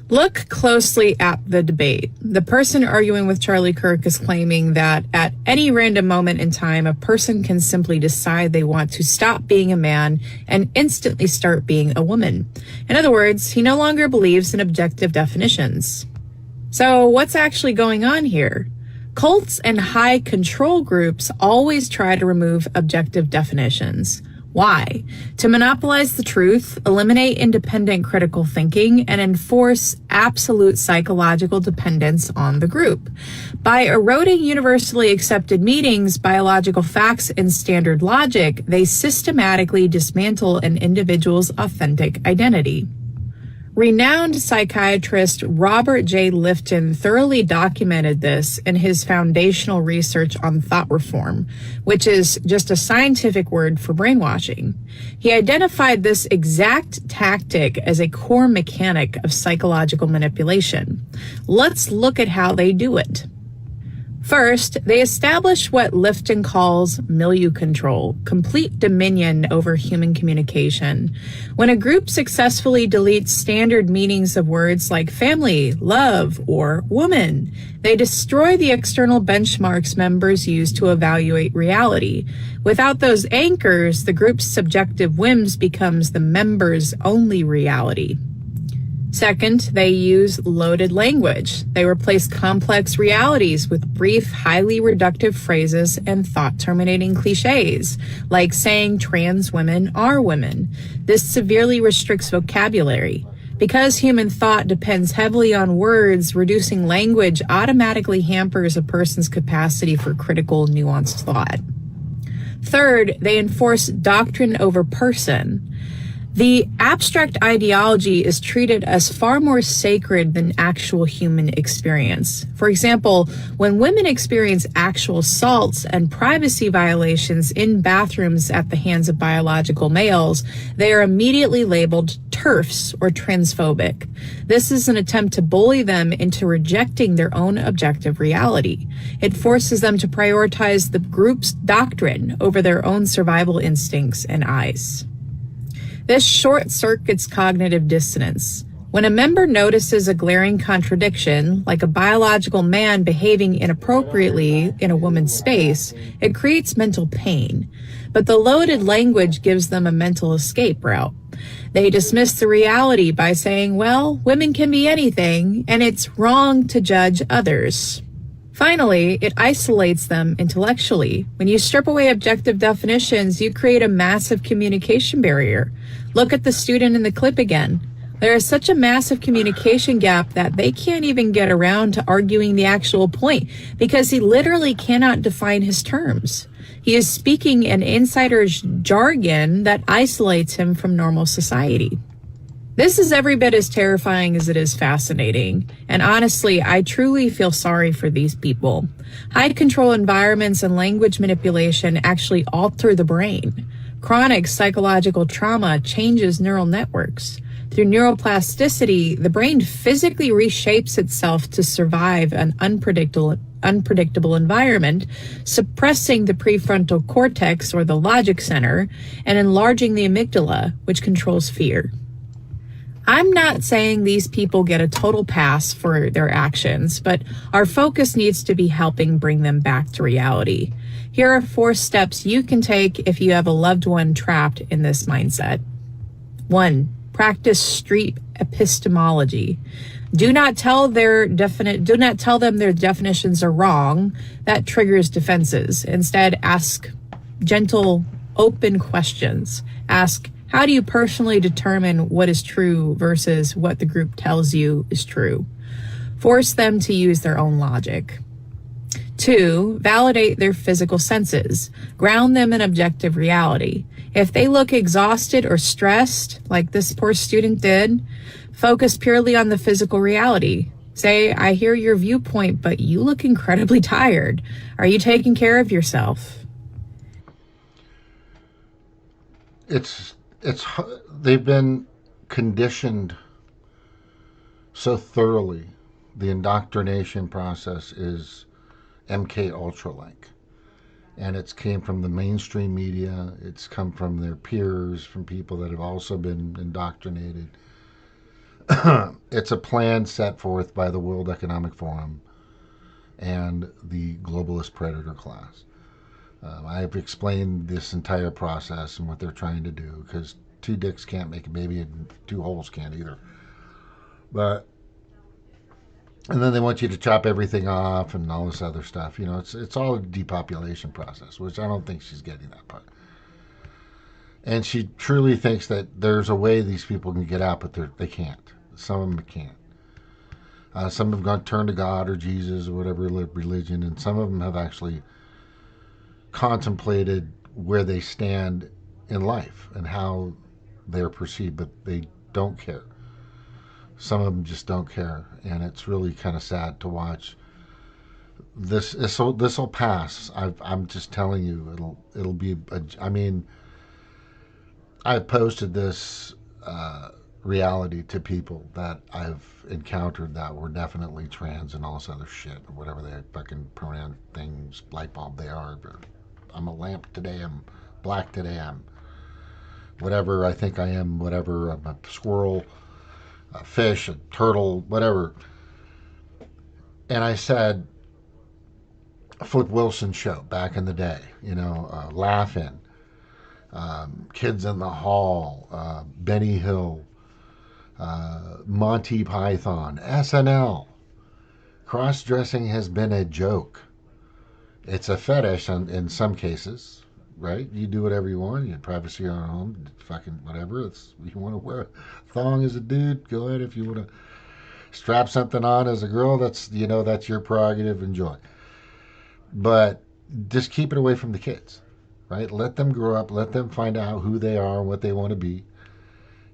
Look closely at the debate. The person arguing with Charlie Kirk is claiming that at any random moment in time, a person can simply decide they want to stop being a man and instantly start being a woman. In other words, he no longer believes in objective definitions. So what's actually going on here? Cults and high control groups always try to remove objective definitions. Why? To monopolize the truth, eliminate independent critical thinking, and enforce absolute psychological dependence on the group. By eroding universally accepted meanings, biological facts, and standard logic, they systematically dismantle an individual's authentic identity. Renowned psychiatrist Robert J. Lifton thoroughly documented this in his foundational research on thought reform, which is just a scientific word for brainwashing. He identified this exact tactic as a core mechanic of psychological manipulation. Let's look at how they do it. First, they establish what Lifton calls milieu control, complete dominion over human communication. When a group successfully deletes standard meanings of words like family, love, or woman, they destroy the external benchmarks members use to evaluate reality. Without those anchors, the group's subjective whims becomes the members' only reality. Second, they use loaded language. They replace complex realities with brief, highly reductive phrases and thought-terminating cliches, like saying trans women are women. This severely restricts vocabulary. Because human thought depends heavily on words, reducing language automatically hampers a person's capacity for critical, nuanced thought. Third, they enforce doctrine over person. The abstract ideology is treated as far more sacred than actual human experience. For example, when women experience actual assaults and privacy violations in bathrooms at the hands of biological males, they are immediately labeled TERFs or transphobic. This is an attempt to bully them into rejecting their own objective reality. It forces them to prioritize the group's doctrine over their own survival instincts and eyes. This short-circuits cognitive dissonance. When a member notices a glaring contradiction, like a biological man behaving inappropriately in a woman's space, it creates mental pain. But the loaded language gives them a mental escape route. They dismiss the reality by saying, well, women can be anything, and it's wrong to judge others. Finally, it isolates them intellectually. When you strip away objective definitions, you create a massive communication barrier. Look at the student in the clip again. There is such a massive communication gap that they can't even get around to arguing the actual point because he literally cannot define his terms. He is speaking an insider's jargon that isolates him from normal society. This is every bit as terrifying as it is fascinating, and honestly, I truly feel sorry for these people. High control environments and language manipulation actually alter the brain. Chronic psychological trauma changes neural networks. Through neuroplasticity, the brain physically reshapes itself to survive an unpredictable environment, suppressing the prefrontal cortex or the logic center, and enlarging the amygdala, which controls fear. I'm not saying these people get a total pass for their actions, but our focus needs to be helping bring them back to reality. Here are 4 steps you can take if you have a loved one trapped in this mindset. 1. Practice street epistemology. Do not tell them their definitions are wrong. That triggers defenses. Instead, ask gentle, open questions. Ask, how do you personally determine what is true versus what the group tells you is true? Force them to use their own logic. 2, validate their physical senses. Ground them in objective reality. If they look exhausted or stressed, like this poor student did, focus purely on the physical reality. say, I hear your viewpoint, but you look incredibly tired. Are you taking care of yourself? They've been conditioned so thoroughly. The indoctrination process is MK Ultra-like. And it's came from the mainstream media. It's come from their peers, from people that have also been indoctrinated. It's a plan set forth by the World Economic Forum and the globalist predator class. I've explained this entire process and what they're trying to do, because two dicks can't make a baby and two holes can't either. And then they want you to chop everything off and all this other stuff. You know, it's all a depopulation process, which I don't think she's getting that part. And she truly thinks that there's a way these people can get out, but they can't. Some of them can't. Some have gone turned to God or Jesus or whatever religion, and some of them have actually contemplated where they stand in life and how they're perceived, but they don't care. Some of them just don't care, and it's really kind of sad to watch. This will pass. I'm just telling you, it'll be. I've posted this reality to people that I've encountered that were definitely trans and all this other shit, or whatever they fucking pronoun things, light bulb they are. I'm a lamp today. I'm black today. I'm whatever I think I am. Whatever. I'm a squirrel, a fish, a turtle, whatever. And I said, Flip Wilson show back in the day, you know, Laughing, Kids in the Hall, Benny Hill, Monty Python, SNL. Cross-dressing has been a joke. It's a fetish in some cases, right? You do whatever you want. You have privacy on your home, fucking whatever. If you want to wear a thong as a dude, go ahead. If you want to strap something on as a girl, that's your prerogative. Enjoy. But just keep it away from the kids, right? Let them grow up. Let them find out who they are and what they want to be.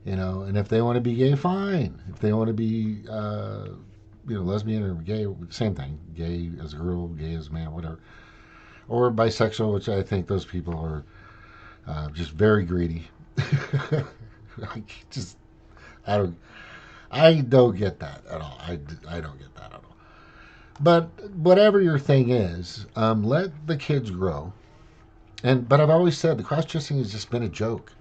You know, and if they want to be gay, fine. If they want to be, lesbian or gay, same thing. Gay as a girl, gay as a man, whatever. Or bisexual, which I think those people are just very greedy. I don't get that at all. I don't get that at all. But whatever your thing is, let the kids grow. But I've always said the cross-dressing has just been a joke.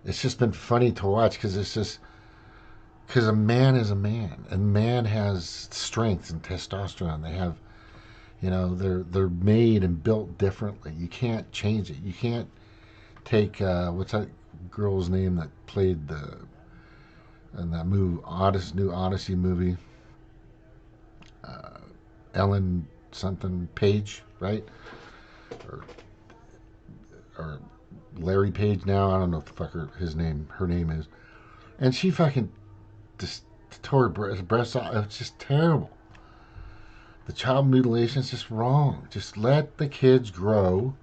It's just been funny to watch because a man is a man, and man has strength and testosterone. They have, they're made and built differently. You can't change it. You can't take what's that girl's name that played in that movie, new Odyssey movie, Ellen something Page, right? Or Larry Page now. I don't know what the fuck her name is. And she fucking just tore her breasts off. It's just terrible. The child mutilation is just wrong. Just let the kids grow,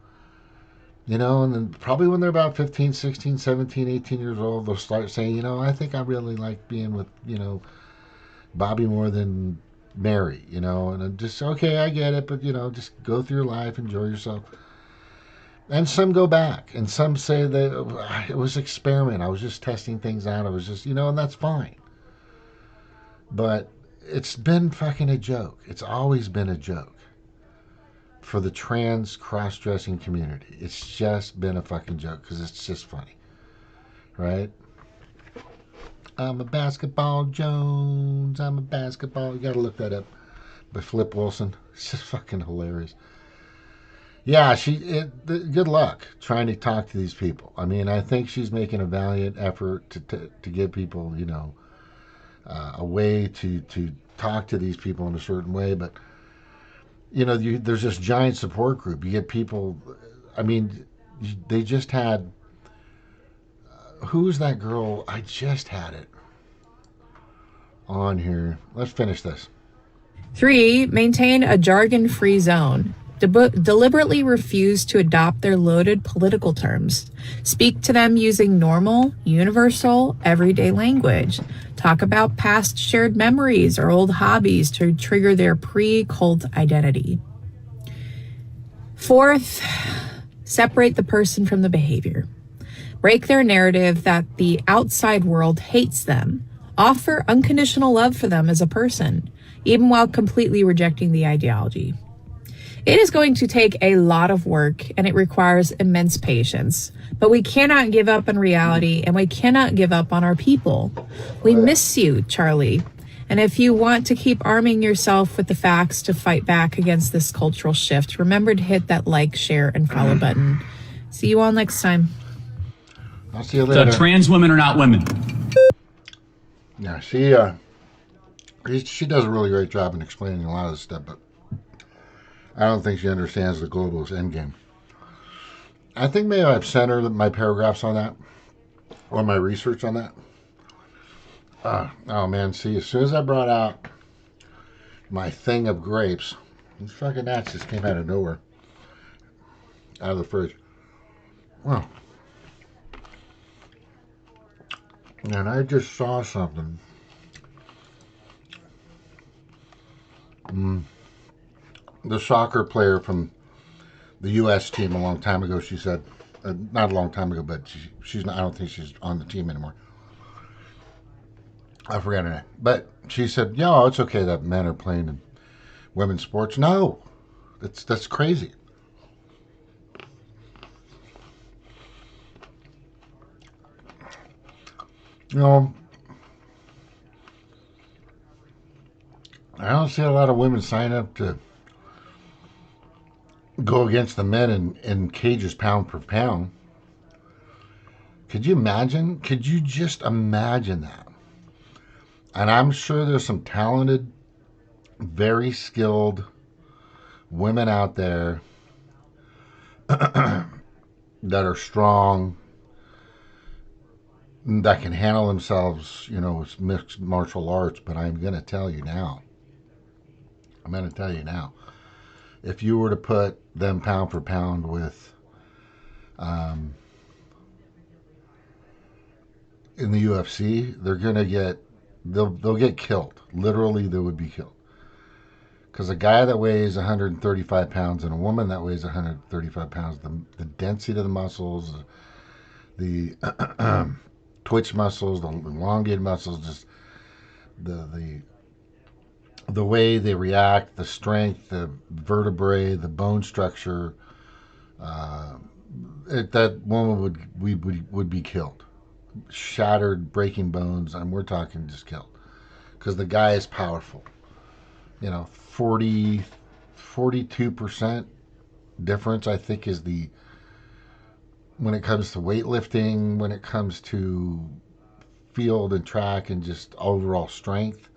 and then probably when they're about 15, 16, 17, 18 years old, they'll start saying, I think I really like being with, Bobby more than Mary, and I'm just, okay, I get it, but, just go through your life, enjoy yourself. And some go back, and some say that it was an experiment. I was just testing things out. I was just, and that's fine. But it's been fucking a joke. It's always been a joke for the trans cross-dressing community. It's just been a fucking joke because it's just funny, right? I'm a basketball Jones. I'm a basketball. You got to look that up. By Flip Wilson. It's just fucking hilarious. Yeah, good luck trying to talk to these people. I mean, I think she's making a valiant effort to give people, a way to talk to these people in a certain way. But, there's this giant support group. You get people, I mean, they just had, who's that girl? I just had it on here. Let's finish this. 3, maintain a jargon-free zone. Deliberately refuse to adopt their loaded political terms. Speak to them using normal, universal, everyday language. Talk about past shared memories or old hobbies to trigger their pre-cult identity. Fourth, separate the person from the behavior. Break their narrative that the outside world hates them. Offer unconditional love for them as a person, even while completely rejecting the ideology. It is going to take a lot of work and it requires immense patience, but we cannot give up on reality and we cannot give up on our people. We miss you, Charlie. And if you want to keep arming yourself with the facts to fight back against this cultural shift, remember to hit that like, share, and follow button. See you all next time. I'll see you later. So trans women are not women. Yeah, she does a really great job in explaining a lot of this stuff, but I don't think she understands the globalist endgame. I think maybe I've centered my paragraphs on that, or my research on that. Oh man, see, as soon as I brought out my thing of grapes, these fucking gnats just came out of nowhere, out of the fridge. Wow. And I just saw something. The soccer player from the U.S. team a long time ago, she said, not a long time ago, but she's not, I don't think she's on the team anymore. I forgot her name. But she said, yo, it's okay that men are playing in women's sports. No, that's crazy. You know, I don't see a lot of women sign up to go against the men in cages pound for pound. Could you imagine? Could you just imagine that? And I'm sure there's some talented, very skilled women out there that are strong, that can handle themselves, you know, with mixed martial arts. But I'm going to tell you now. If you were to put them pound for pound with, in the UFC, they're going to get, they'll get killed. Literally, they would be killed. Because a guy that weighs 135 pounds and a woman that weighs 135 pounds, the density of the muscles, the twitch muscles, the elongated muscles, just the way they react, the strength, the vertebrae, the bone structure, that woman would be killed, shattered, breaking bones, and we're talking just killed, because the guy is powerful. You know, 42% difference, I think, is the, when it comes to weightlifting, when it comes to field and track and just overall strength.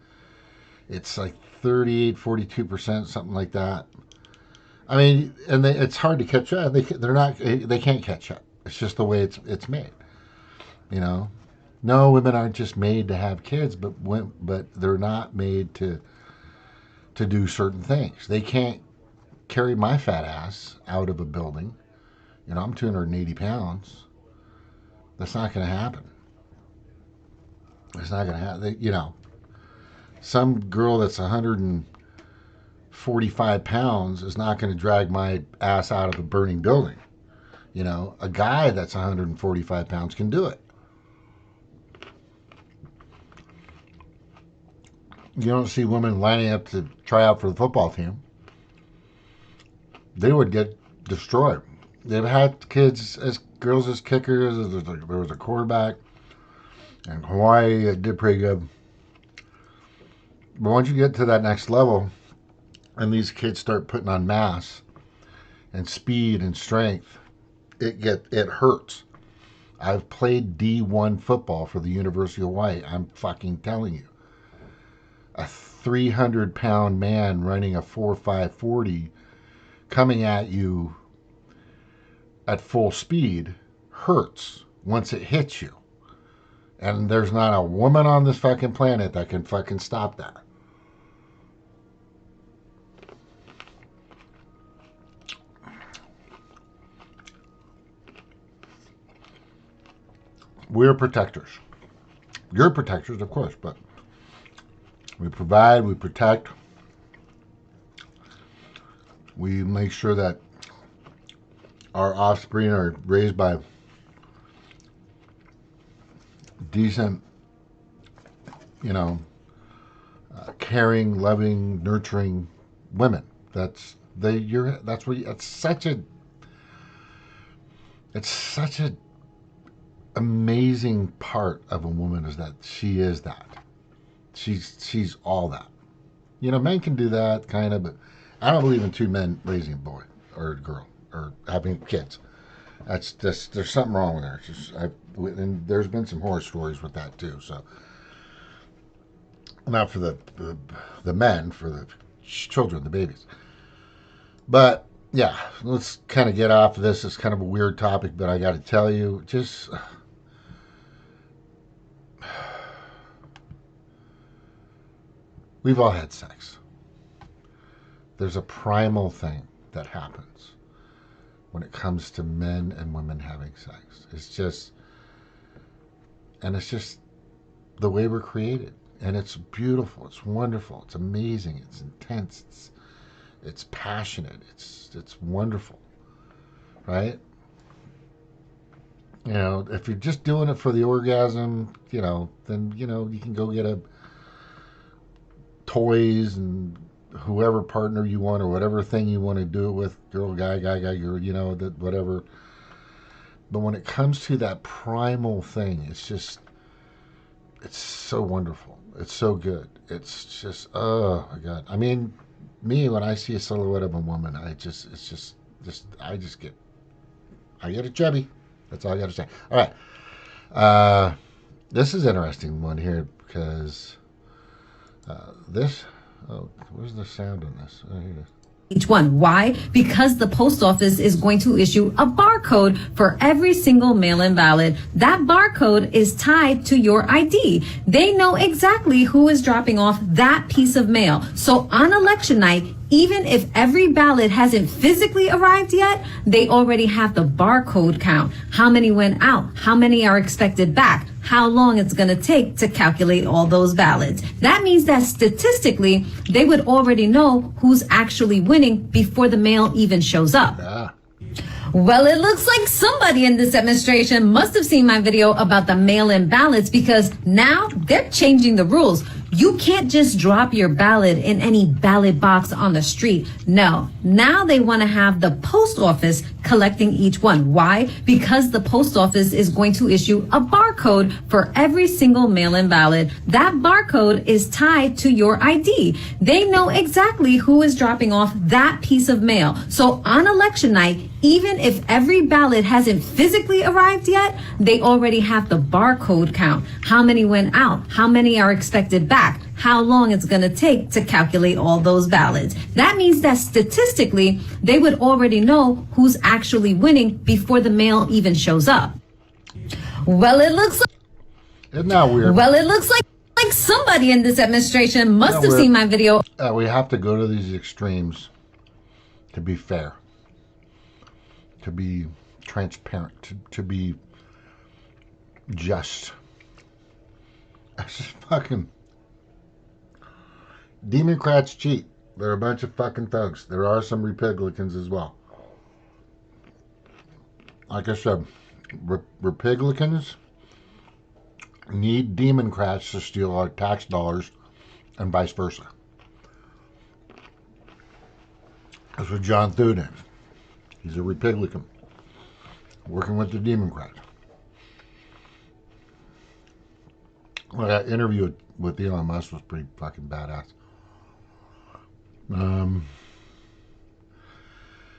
It's like 42%, something like that. I mean, and it's hard to catch up. They can't catch up. It's just the way it's made. You know, no, women aren't just made to have kids, but they're not made to do certain things. They can't carry my fat ass out of a building. You know, I'm 280 pounds. That's not going to happen. It's not going to happen. You know, some girl that's 145 pounds is not going to drag my ass out of a burning building. You know, a guy that's 145 pounds can do it. You don't see women lining up to try out for the football team. They would get destroyed. They've had kids as girls as kickers. There was a quarterback, and Hawaii did pretty good. But once you get to that next level, and these kids start putting on mass and speed and strength, it hurts. I've played D1 football for the University of Hawaii. I'm fucking telling you. A 300-pound man running a 4.5 40 coming at you at full speed hurts once it hits you. And there's not a woman on this fucking planet that can fucking stop that. we're protectors. You're protectors, of course, but we provide, we protect. We make sure that our offspring are raised by decent, caring, loving, nurturing women. It's such a amazing part of a woman is that she is that. She's all that. Men can do that kind of, but I don't believe in two men raising a boy or a girl or having kids. That's just, there's something wrong with there. And there's been some horror stories with that too. So not for the men, for the children, the babies. But yeah, let's kind of get off of this. It's kind of a weird topic, but I got to tell you, just we've all had sex. There's a primal thing that happens when it comes to men and women having sex. It's just the way we're created. And it's beautiful. It's wonderful. It's amazing. It's intense. It's passionate. It's wonderful. Right? If you're just doing it for the orgasm, then, you can go get toys and whoever partner you want or whatever thing you want to do it with, girl, guy, girl, that whatever. But when it comes to that primal thing, it's so wonderful. It's so good. It's just, oh my God. I mean, me, when I see a silhouette of a woman, I get a chubby. That's all I got to say. All right. This is an interesting one here because where's the sound on this? Oh, here it is. Each one. Why? Because the post office is going to issue a barcode for every single mail-in ballot. That barcode is tied to your ID. They know exactly who is dropping off that piece of mail. So on election night, even if every ballot hasn't physically arrived yet, they already have the barcode count. How many went out? How many are expected back? How long it's going to take to calculate all those ballots. That means that statistically, they would already know who's actually winning before the mail even shows up. Yeah. Well, it looks like somebody in this administration must have seen my video about the mail-in ballots because now they're changing the rules. You can't just drop your ballot in any ballot box on the street. No, now they want to have the post office collecting each one. Why? Because the post office is going to issue a barcode for every single mail-in ballot. That barcode is tied to your ID. They know exactly who is dropping off that piece of mail. So on election night, even if every ballot hasn't physically arrived yet, they already have the barcode count. How many went out? How many are expected back? How long it's going to take to calculate all those ballots. That means that statistically, they would already know who's actually winning before the mail even shows up. Well, it looks like... Isn't that weird? Well, it looks like somebody in this administration must have seen my video. We have to go to these extremes to be fair, to be transparent, to be just. It's just fucking... Demoncrats cheat. They're a bunch of fucking thugs. There are some Repiglicans as well. Like I said, Repiglicans need Demoncrats to steal our tax dollars and vice versa. That's what John Thune is. He's a Repiglicans working with the Demoncrats. Well, that interview with Elon Musk was pretty fucking badass. And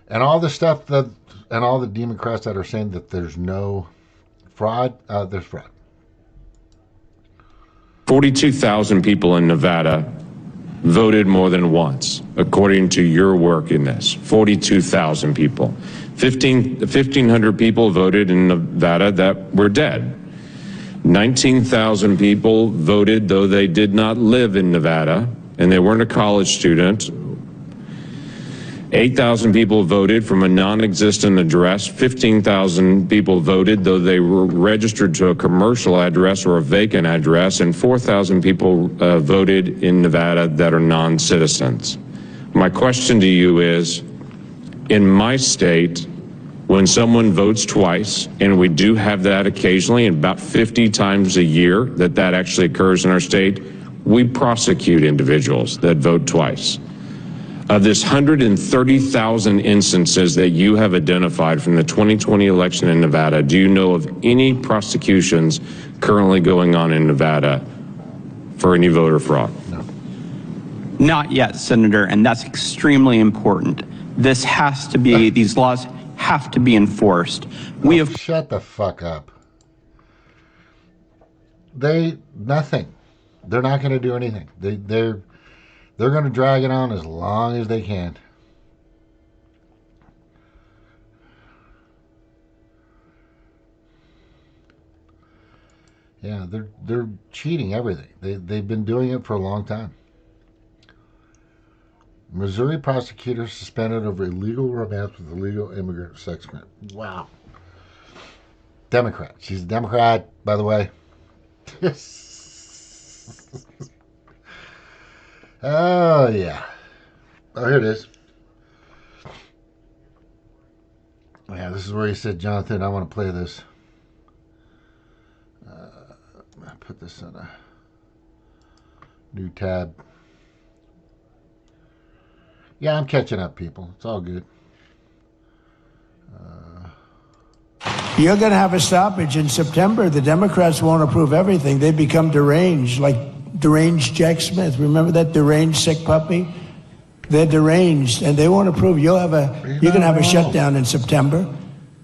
all the stuff and all the Democrats that are saying that there's no fraud, there's fraud. 42,000 people in Nevada voted more than once, according to your work in this. 42,000 people. 1,500 people voted in Nevada that were dead. 19,000 people voted, though they did not live in Nevada, and they weren't a college student. 8,000 people voted from a non-existent address. 15,000 people voted, though they were registered to a commercial address or a vacant address, and 4,000 people voted in Nevada that are non-citizens. My question to you is, in my state, when someone votes twice, and we do have that occasionally, about 50 times a year that actually occurs in our state, we prosecute individuals that vote twice. Of this 130,000 instances that you have identified from the 2020 election in Nevada, do you know of any prosecutions currently going on in Nevada for any voter fraud? No. Not yet, Senator, and that's extremely important. This has to be, these laws have to be enforced. We have... Shut the fuck up. Nothing. They're not going to do anything. They're going to drag it on as long as they can. Yeah, they're cheating everything. They've been doing it for a long time. Missouri prosecutors suspended over illegal romance with illegal immigrant sex crime. Wow. Democrat. She's a Democrat, by the way. Oh, yeah. Oh, here it is. Yeah, this is where he said, Jonathan, I want to play this. I put this in a new tab. Yeah, I'm catching up, people. It's all good. You're going to have a stoppage in September. The Democrats won't approve everything. They become deranged, like deranged Jack Smith. Remember that deranged sick puppy? They're deranged, and they won't approve. You're going to have a shutdown in September.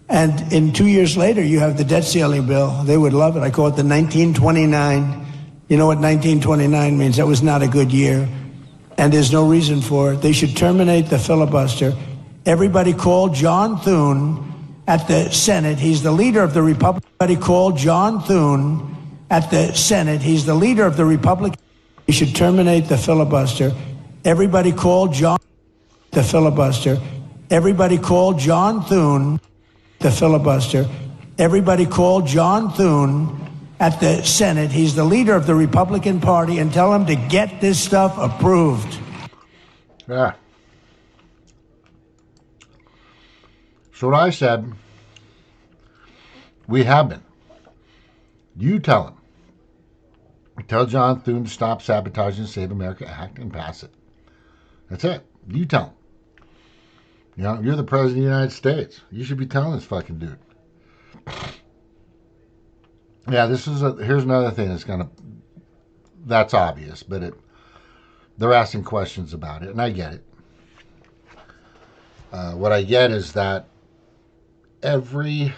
And in 2 years later, you have the debt ceiling bill. They would love it. I call it the 1929. You know what 1929 means? That was not a good year. And there's no reason for it. They should terminate the filibuster. Everybody call John Thune at the Senate. He's the leader of the Republican. Everybody call John Thune at the Senate. He's the leader of the Republican. He should terminate the filibuster. Everybody call John the filibuster. Everybody call John Thune the filibuster. Everybody call John Thune at the Senate. He's the leader of the Republican Party, and tell him to get this stuff approved. Yeah. So what I said, we have been. You tell him. Tell John Thune to stop sabotaging the Save America Act and pass it. That's it. You tell him. You know, you're the president of the United States. You should be telling this fucking dude. Yeah, here's another thing that's obvious, but they're asking questions about it, and I get it. What I get is that okay.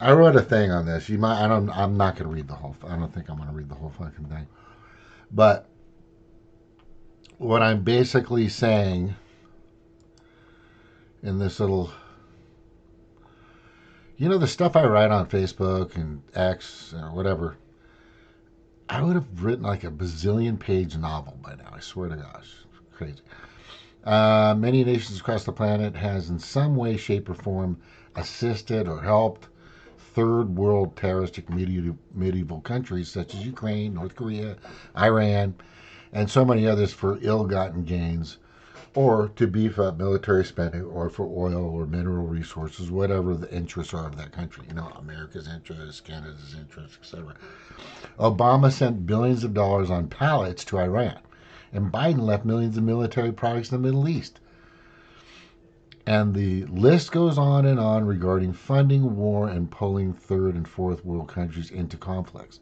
I wrote a thing on this. I'm not going to read the whole, I don't think I'm going to read the whole fucking thing. But what I'm basically saying in this little, the stuff I write on Facebook and X or whatever, I would have written like a bazillion page novel by now. I swear to gosh. Crazy. Many nations across the planet has in some way, shape, or form assisted or helped third world terroristic medieval countries such as Ukraine, North Korea, Iran, and so many others for ill-gotten gains, or to beef up military spending, or for oil or mineral resources, whatever the interests are of that country. America's interests, Canada's interests, etc. Obama sent billions of dollars on pallets to Iran, and Biden left millions of military products in the Middle East. And the list goes on and on regarding funding war and pulling third and fourth world countries into conflicts.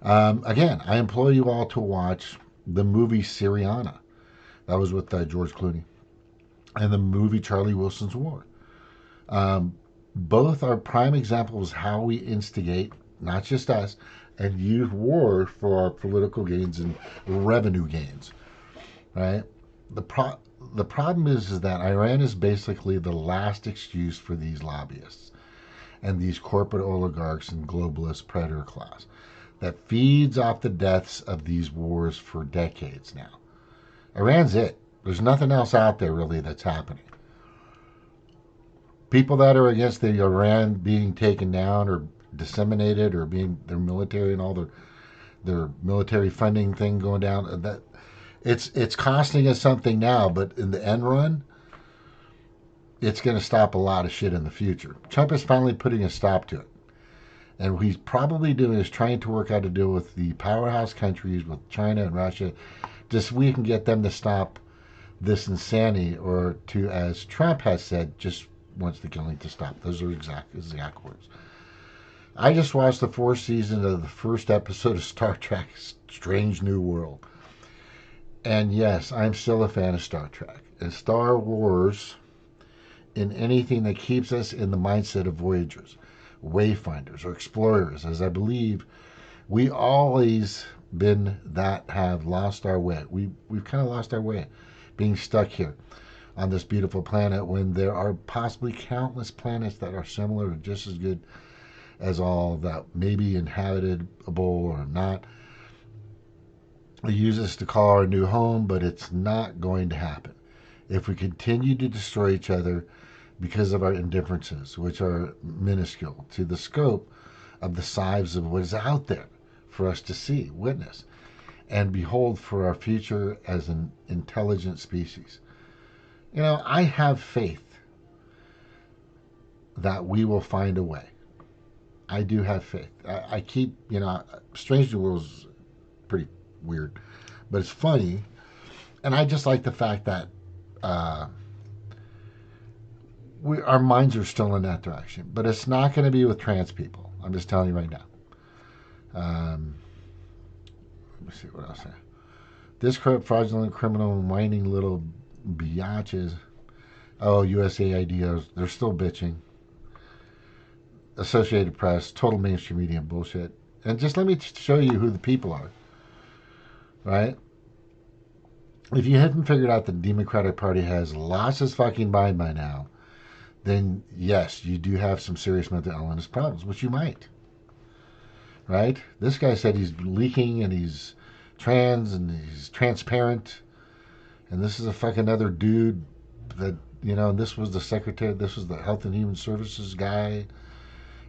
Again, I implore you all to watch the movie Syriana. That was with George Clooney. And the movie Charlie Wilson's War. Both are prime examples of how we instigate, not just us, and use war for our political gains and revenue gains. Right? The problem is that Iran is basically the last excuse for these lobbyists and these corporate oligarchs and globalist predator class that feeds off the deaths of these wars for decades now. Iran's it. There's nothing else out there really that's happening. People that are against the Iran being taken down or disseminated or being their military and all their military funding thing going down, that it's costing us something now, but in the end run, it's going to stop a lot of shit in the future. Trump is finally putting a stop to it. And what he's probably doing is trying to work out a deal with the powerhouse countries, with China and Russia, just so we can get them to stop this insanity, or to, as Trump has said, just wants the killing to stop. Those are exact words. I just watched the 4th season of the first episode of Star Trek Strange New World. And yes, I'm still a fan of Star Trek. And Star Wars, in anything that keeps us in the mindset of voyagers, wayfinders, or explorers, as I believe we always been that have lost our way. We've kind of lost our way, being stuck here on this beautiful planet when there are possibly countless planets that are similar or just as good as all that may be inhabitable or not. We use this to call our new home, but it's not going to happen if we continue to destroy each other because of our indifferences, which are minuscule to the scope of the size of what is out there for us to see, witness, and behold for our future as an intelligent species. You know, I have faith that we will find a way. I do have faith. I keep, you know, Strange New World is pretty weird, but it's funny. And I just like the fact that our minds are still in that direction. But it's not going to be with trans people. I'm just telling you right now. Let me see what else here. This corrupt, fraudulent, criminal, and whining little biatches. Oh, USAID, they're still bitching. Associated Press, total mainstream media bullshit. And just let me show you who the people are. Right? If you haven't figured out the Democratic Party has lost its fucking mind by now, then yes, you do have some serious mental illness problems, which you might. Right? This guy said he's leaking and he's trans and he's transparent. And this is a fucking other dude that, you know, this was the secretary, this was the Health and Human Services guy.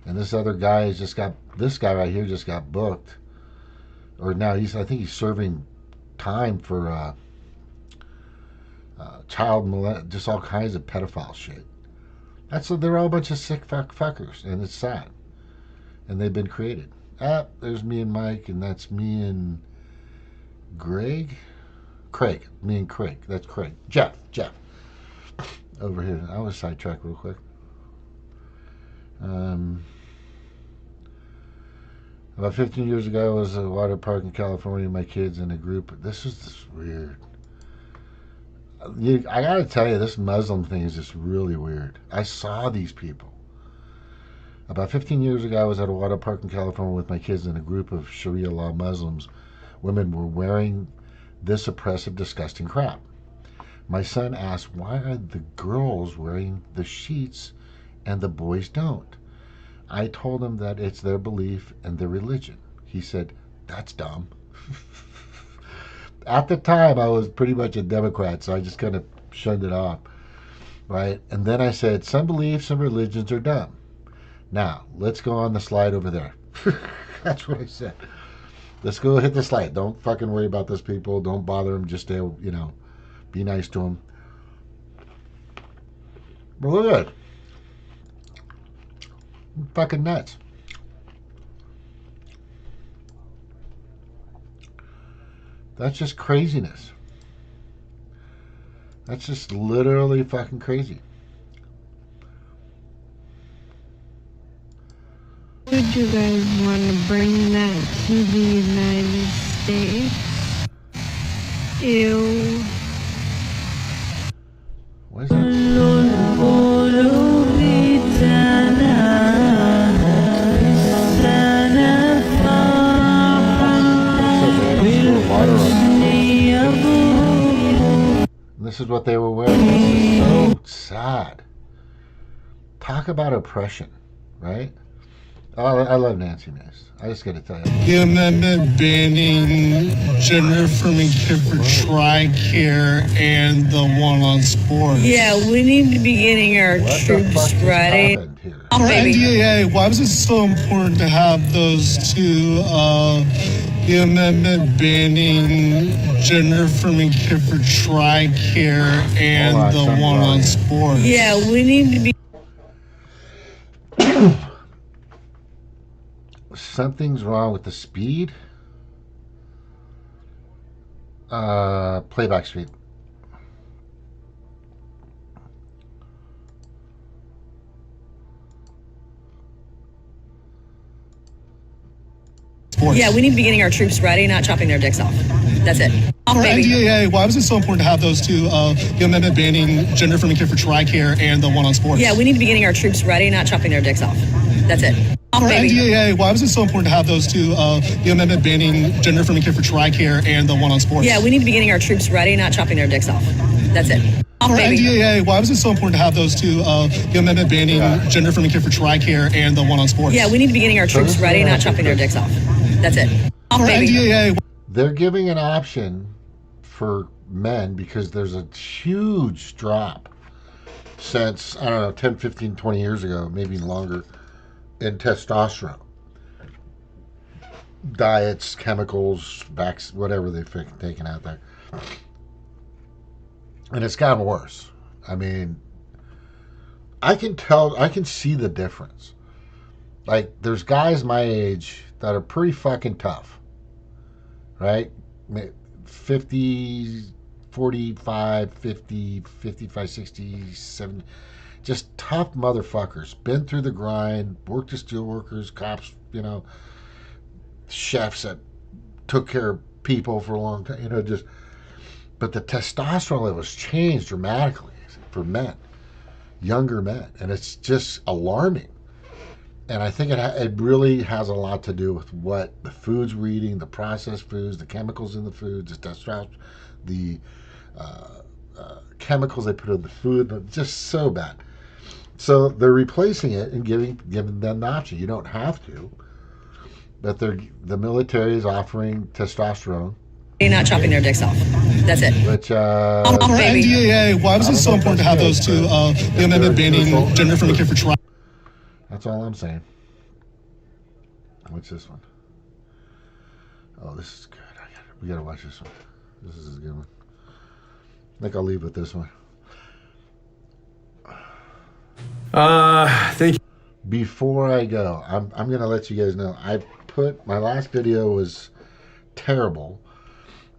And this other guy this guy right here just got booked. Or now I think he's serving time for child molest, just all kinds of pedophile shit. They're all a bunch of sick fuckers, and it's sad. And they've been created. There's me and Mike, and that's me and Craig. Me and Craig. That's Craig. Jeff. Over here. I was sidetracked real quick. About 15 years ago, I was at a water park in California, my kids in a group. This was just weird. I gotta tell you, this Muslim thing is just really weird. I saw these people. About 15 years ago, I was at a water park in California with my kids in a group of Sharia law Muslims. Women were wearing this oppressive, disgusting crap. My son asked, why are the girls wearing the sheets and the boys don't? I told him that it's their belief and their religion. He said, that's dumb. At the time, I was pretty much a Democrat, so I just kind of shunned it off. Right? And then I said, some beliefs and religions are dumb. Now, let's go on the slide over there. That's what I said. Let's go hit the slide. Don't fucking worry about those people. Don't bother them. Just stay, you know, be nice to them. But look at it. Fucking nuts. That's just craziness. That's just literally fucking crazy. Would you guys want to bring that to the United States? Ew. What is that? This is what they were wearing. This is so sad. Talk about oppression, right? I love Nancy Mace. I just got to tell you. The amendment banning gender-affirming care for TRICARE and the one on sports. Yeah, we need to be getting our troops ready. NDAA, why was it so important to have those two, the amendment banning gender-affirming care for TRICARE and the one on sports? Yeah, we need to be... Something's wrong with the speed. Playback speed. Yeah, we need to be getting our troops ready, not chopping their dicks off. That's it. NDAA, why was it so important to have those two, the amendment banning gender-affirming care for TRICARE and the one on sports? Yeah, we need to be getting our troops ready, not chopping their dicks off. That's it. NDAA, why was it so important to have those two, the amendment banning gender-affirming care for TRICARE and the one on sports? Yeah, we need to be getting our troops ready, not chopping their dicks off. That's it. NDAA, why was it so important to have those two, the amendment banning gender-affirming care for TRICARE and the one on sports? Yeah, we need to be getting our troops ready, not chopping their dicks off. That's it. NDAA. They're giving an option for men because there's a huge drop since, I don't know, 10, 15, 20 years ago, maybe longer, in testosterone. Diets, chemicals, backs, whatever they've taken out there. And it's gotten worse. I mean, I can see the difference. Like, there's guys my age that are pretty fucking tough, right? 50, 45, 50, 55, 60, 70, just tough motherfuckers. Been through the grind, worked as steelworkers, cops, you know, chefs that took care of people for a long time, you know, just. But the testosterone levels changed dramatically for men, younger men, and it's just alarming. And I think it really has a lot to do with what the foods we're eating, the processed foods, the chemicals in the foods, the testosterone, the chemicals they put in the food, just so bad. So they're replacing it and giving them the option. You don't have to, but the military is offering testosterone. Not chopping their dicks off. That's it. Which, NDAA, why was it so important to have those two, the amendment banning gender-affirming care for TRICARE? That's all I'm saying. What's this one? Oh, this is good. We gotta watch this one. This is a good one. I think I'll leave with this one. Thank you. Before I go, I'm gonna let you guys know. My last video was terrible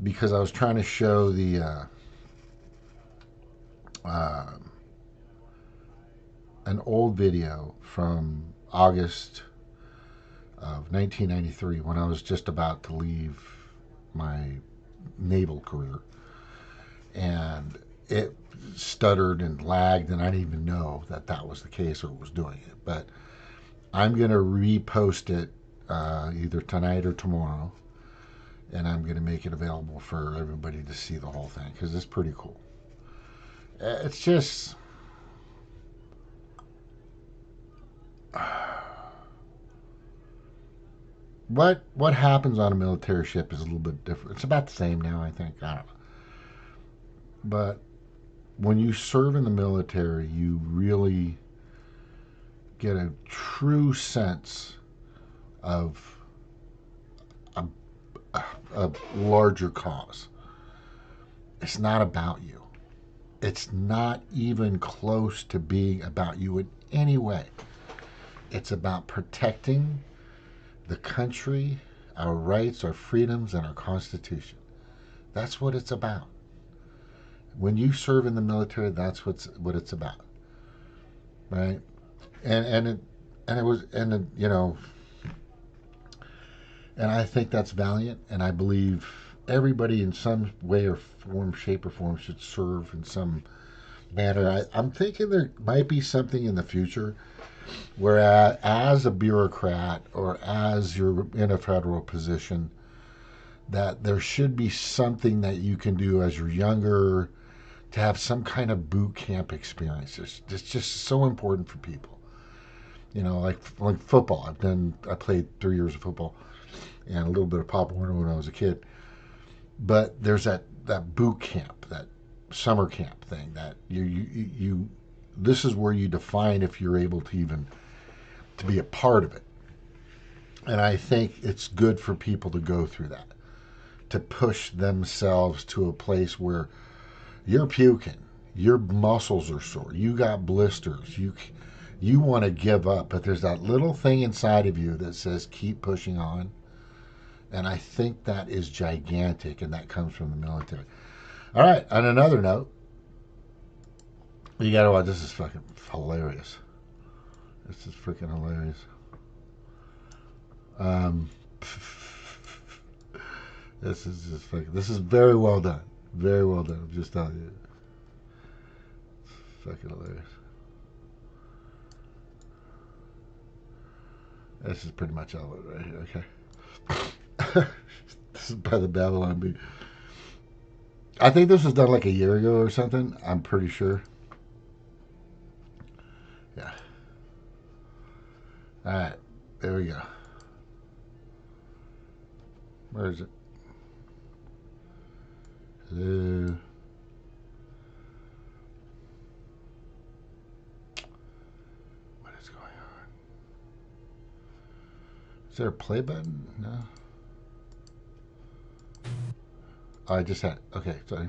because I was trying to show the an old video from August of 1993 when I was just about to leave my naval career, and it stuttered and lagged, and I didn't even know that was the case or was doing it. But I'm going to repost it either tonight or tomorrow, and I'm going to make it available for everybody to see the whole thing because it's pretty cool. It's just what happens on a military ship is a little bit different. It's about the same now, I think. I don't know. But when you serve in the military, you really get a true sense of a larger cause. It's not about you. It's not even close to being about you in any way. It's about protecting the country, our rights, our freedoms, and our Constitution. That's what it's about. When you serve in the military, that's what it's about, right? And you know, and I think that's valiant, and I believe everybody in some way or form, shape or form, should serve in some manner. I'm thinking there might be something in the future where as a bureaucrat or as you're in a federal position, that there should be something that you can do as you're younger to have some kind of boot camp experience. It's just so important for people. You know, like football. I played 3 years of football and a little bit of Pop Warner when I was a kid. But there's that boot camp, that summer camp thing that you this is where you define if you're able to even to be a part of it. And I think it's good for people to go through that, to push themselves to a place where you're puking, your muscles are sore, you got blisters, you want to give up, but there's that little thing inside of you that says keep pushing on. And I think that is gigantic, and that comes from the military. All right, on another note, you gotta watch, this is fucking hilarious. This is freaking hilarious. This is just fucking, this is very well done. Very well done, I'm just telling you. It's fucking hilarious. This is pretty much all of it right here, okay? This is by the Babylon Bee. I think this was done like a year ago or something. I'm pretty sure. Yeah. Alright, there we go. Where is it? Hello. What is going on? Is there a play button? No. Oh, I just had. Okay, sorry.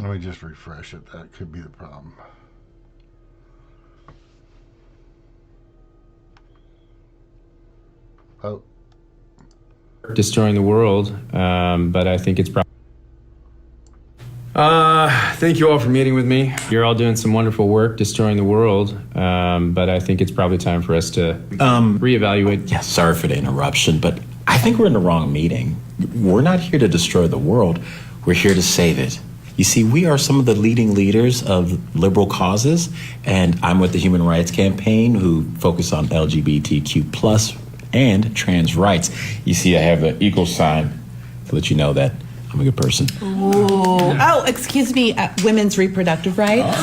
Let me just refresh it. That could be the problem. Oh. Destroying the world, but I think it's probably... thank you all for meeting with me. You're all doing some wonderful work destroying the world, but I think it's probably time for us to reevaluate. Yeah, sorry for the interruption, but I think we're in the wrong meeting. We're not here to destroy the world. We're here to save it. You see, we are some of the leading leaders of liberal causes, and I'm with the Human Rights Campaign, who focus on LGBTQ+ and trans rights. You see, I have the equal sign to let you know that I'm a good person. Oh, excuse me, women's reproductive rights.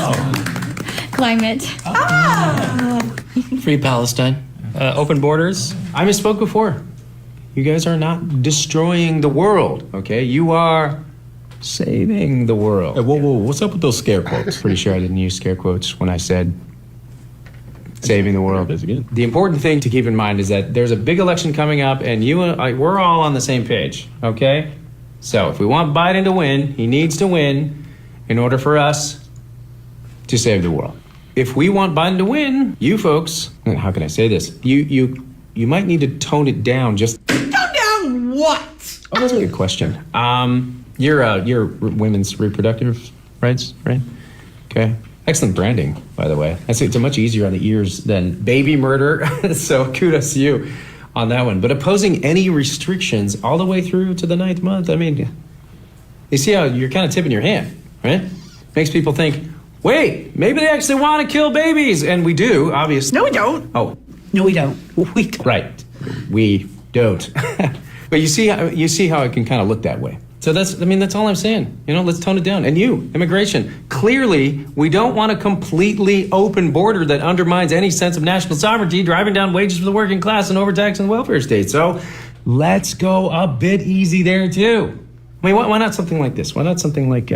Climate. Free Palestine. Open borders. I misspoke before. You guys are not destroying the world, okay? You are saving the world. Hey, whoa, what's up with those scare quotes? Pretty sure I didn't use scare quotes when I said saving the world. The important thing to keep in mind is that there's a big election coming up, and you and I, we're all on the same page, okay? So if we want Biden to win, he needs to win in order for us to save the world. If we want Biden to win, you folks, how can I say this? You might need to tone it down just... Tone down what? Oh, that's a good question. You're women's reproductive rights, right? Okay. Excellent branding, by the way. It's much easier on the ears than baby murder, so kudos to you on that one. But opposing any restrictions all the way through to the 9th month, I mean, you see how you're kind of tipping your hand, right? Makes people think, wait, maybe they actually want to kill babies, and we do, obviously. No, we don't. Oh. No, we don't. We don't. Right. We don't. But you see how it can kind of look that way. So that's all I'm saying. You know, let's tone it down. And you, immigration, clearly we don't want a completely open border that undermines any sense of national sovereignty, driving down wages for the working class and overtaxing the welfare state. So let's go a bit easy there too. I mean, why not something like this? Why not something like,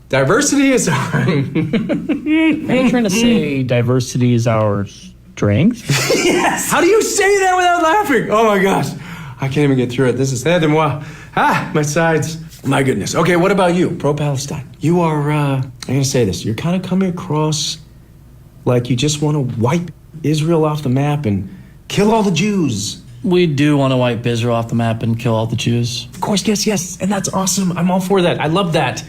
diversity is our... Are you trying to say diversity is our strength? Yes! How do you say that without laughing? Oh my gosh. I can't even get through it. This is aide-moi. My sides. My goodness. Okay, what about you? Pro-Palestine. You are, I'm going to say this. You're kind of coming across like you just want to wipe Israel off the map and kill all the Jews. We do want to wipe Israel off the map and kill all the Jews. Of course, yes. And that's awesome. I'm all for that. I love that.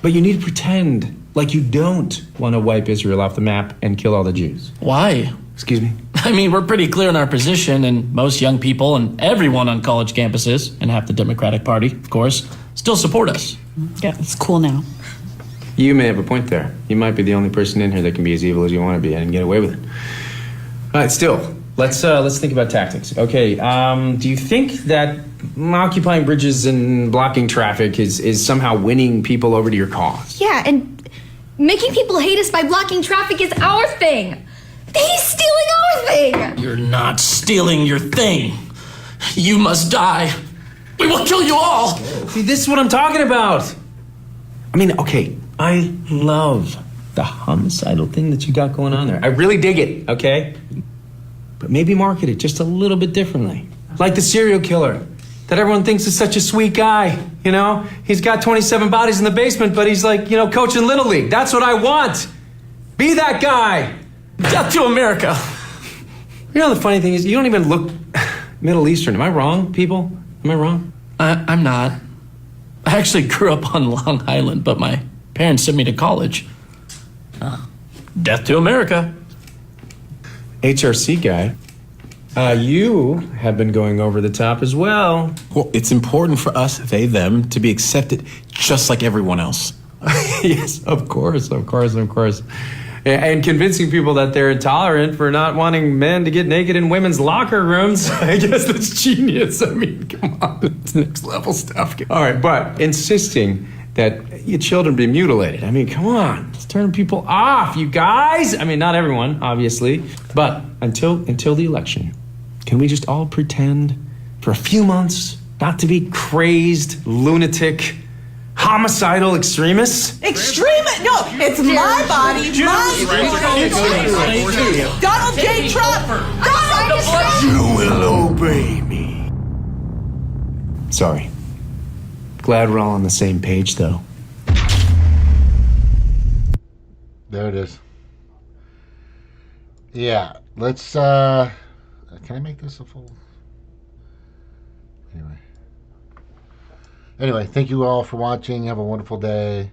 But you need to pretend Like you don't want to wipe Israel off the map and kill all the Jews. Why? Excuse me? I mean, we're pretty clear in our position, and most young people and everyone on college campuses, and half the Democratic Party, of course, still support us. Yeah, it's cool now. You may have a point there. You might be the only person in here that can be as evil as you want to be and get away with it. All right, still, let's think about tactics. Okay, do you think that occupying bridges and blocking traffic is somehow winning people over to your cause? Yeah, and making people hate us by blocking traffic is our thing. He's stealing our thing. You're not stealing your thing. You must die. We will kill you all. See, this is what I'm talking about. I mean, okay, I love the homicidal thing that you got going on there. I really dig it, okay? But maybe market it just a little bit differently. Like the serial killer that everyone thinks is such a sweet guy, you know? He's got 27 bodies in the basement, but he's like, you know, coaching Little League. That's what I want. Be that guy. Death to America. You know, the funny thing is, you don't even look Middle Eastern. Am I wrong, people? Am I wrong? I'm not. I actually grew up on Long Island, but my parents sent me to college. Death to America. HRC guy. You have been going over the top as well. Well, it's important for us, they, them, to be accepted just like everyone else. Yes, of course. And convincing people that they're intolerant for not wanting men to get naked in women's locker rooms. I guess that's genius. I mean, come on, it's next level stuff. All right, but insisting that your children be mutilated. I mean, come on, it's turning people off, you guys. I mean, not everyone, obviously, but until the election, can we just all pretend for a few months not to be crazy, lunatic, homicidal extremists? Extremist? No, it's my body, my Donald J. Trump. You will obey me. Sorry. Glad we're all on the same page, though. There it is. Yeah, let's, can I make this a full? Anyway, thank you all for watching. Have a wonderful day.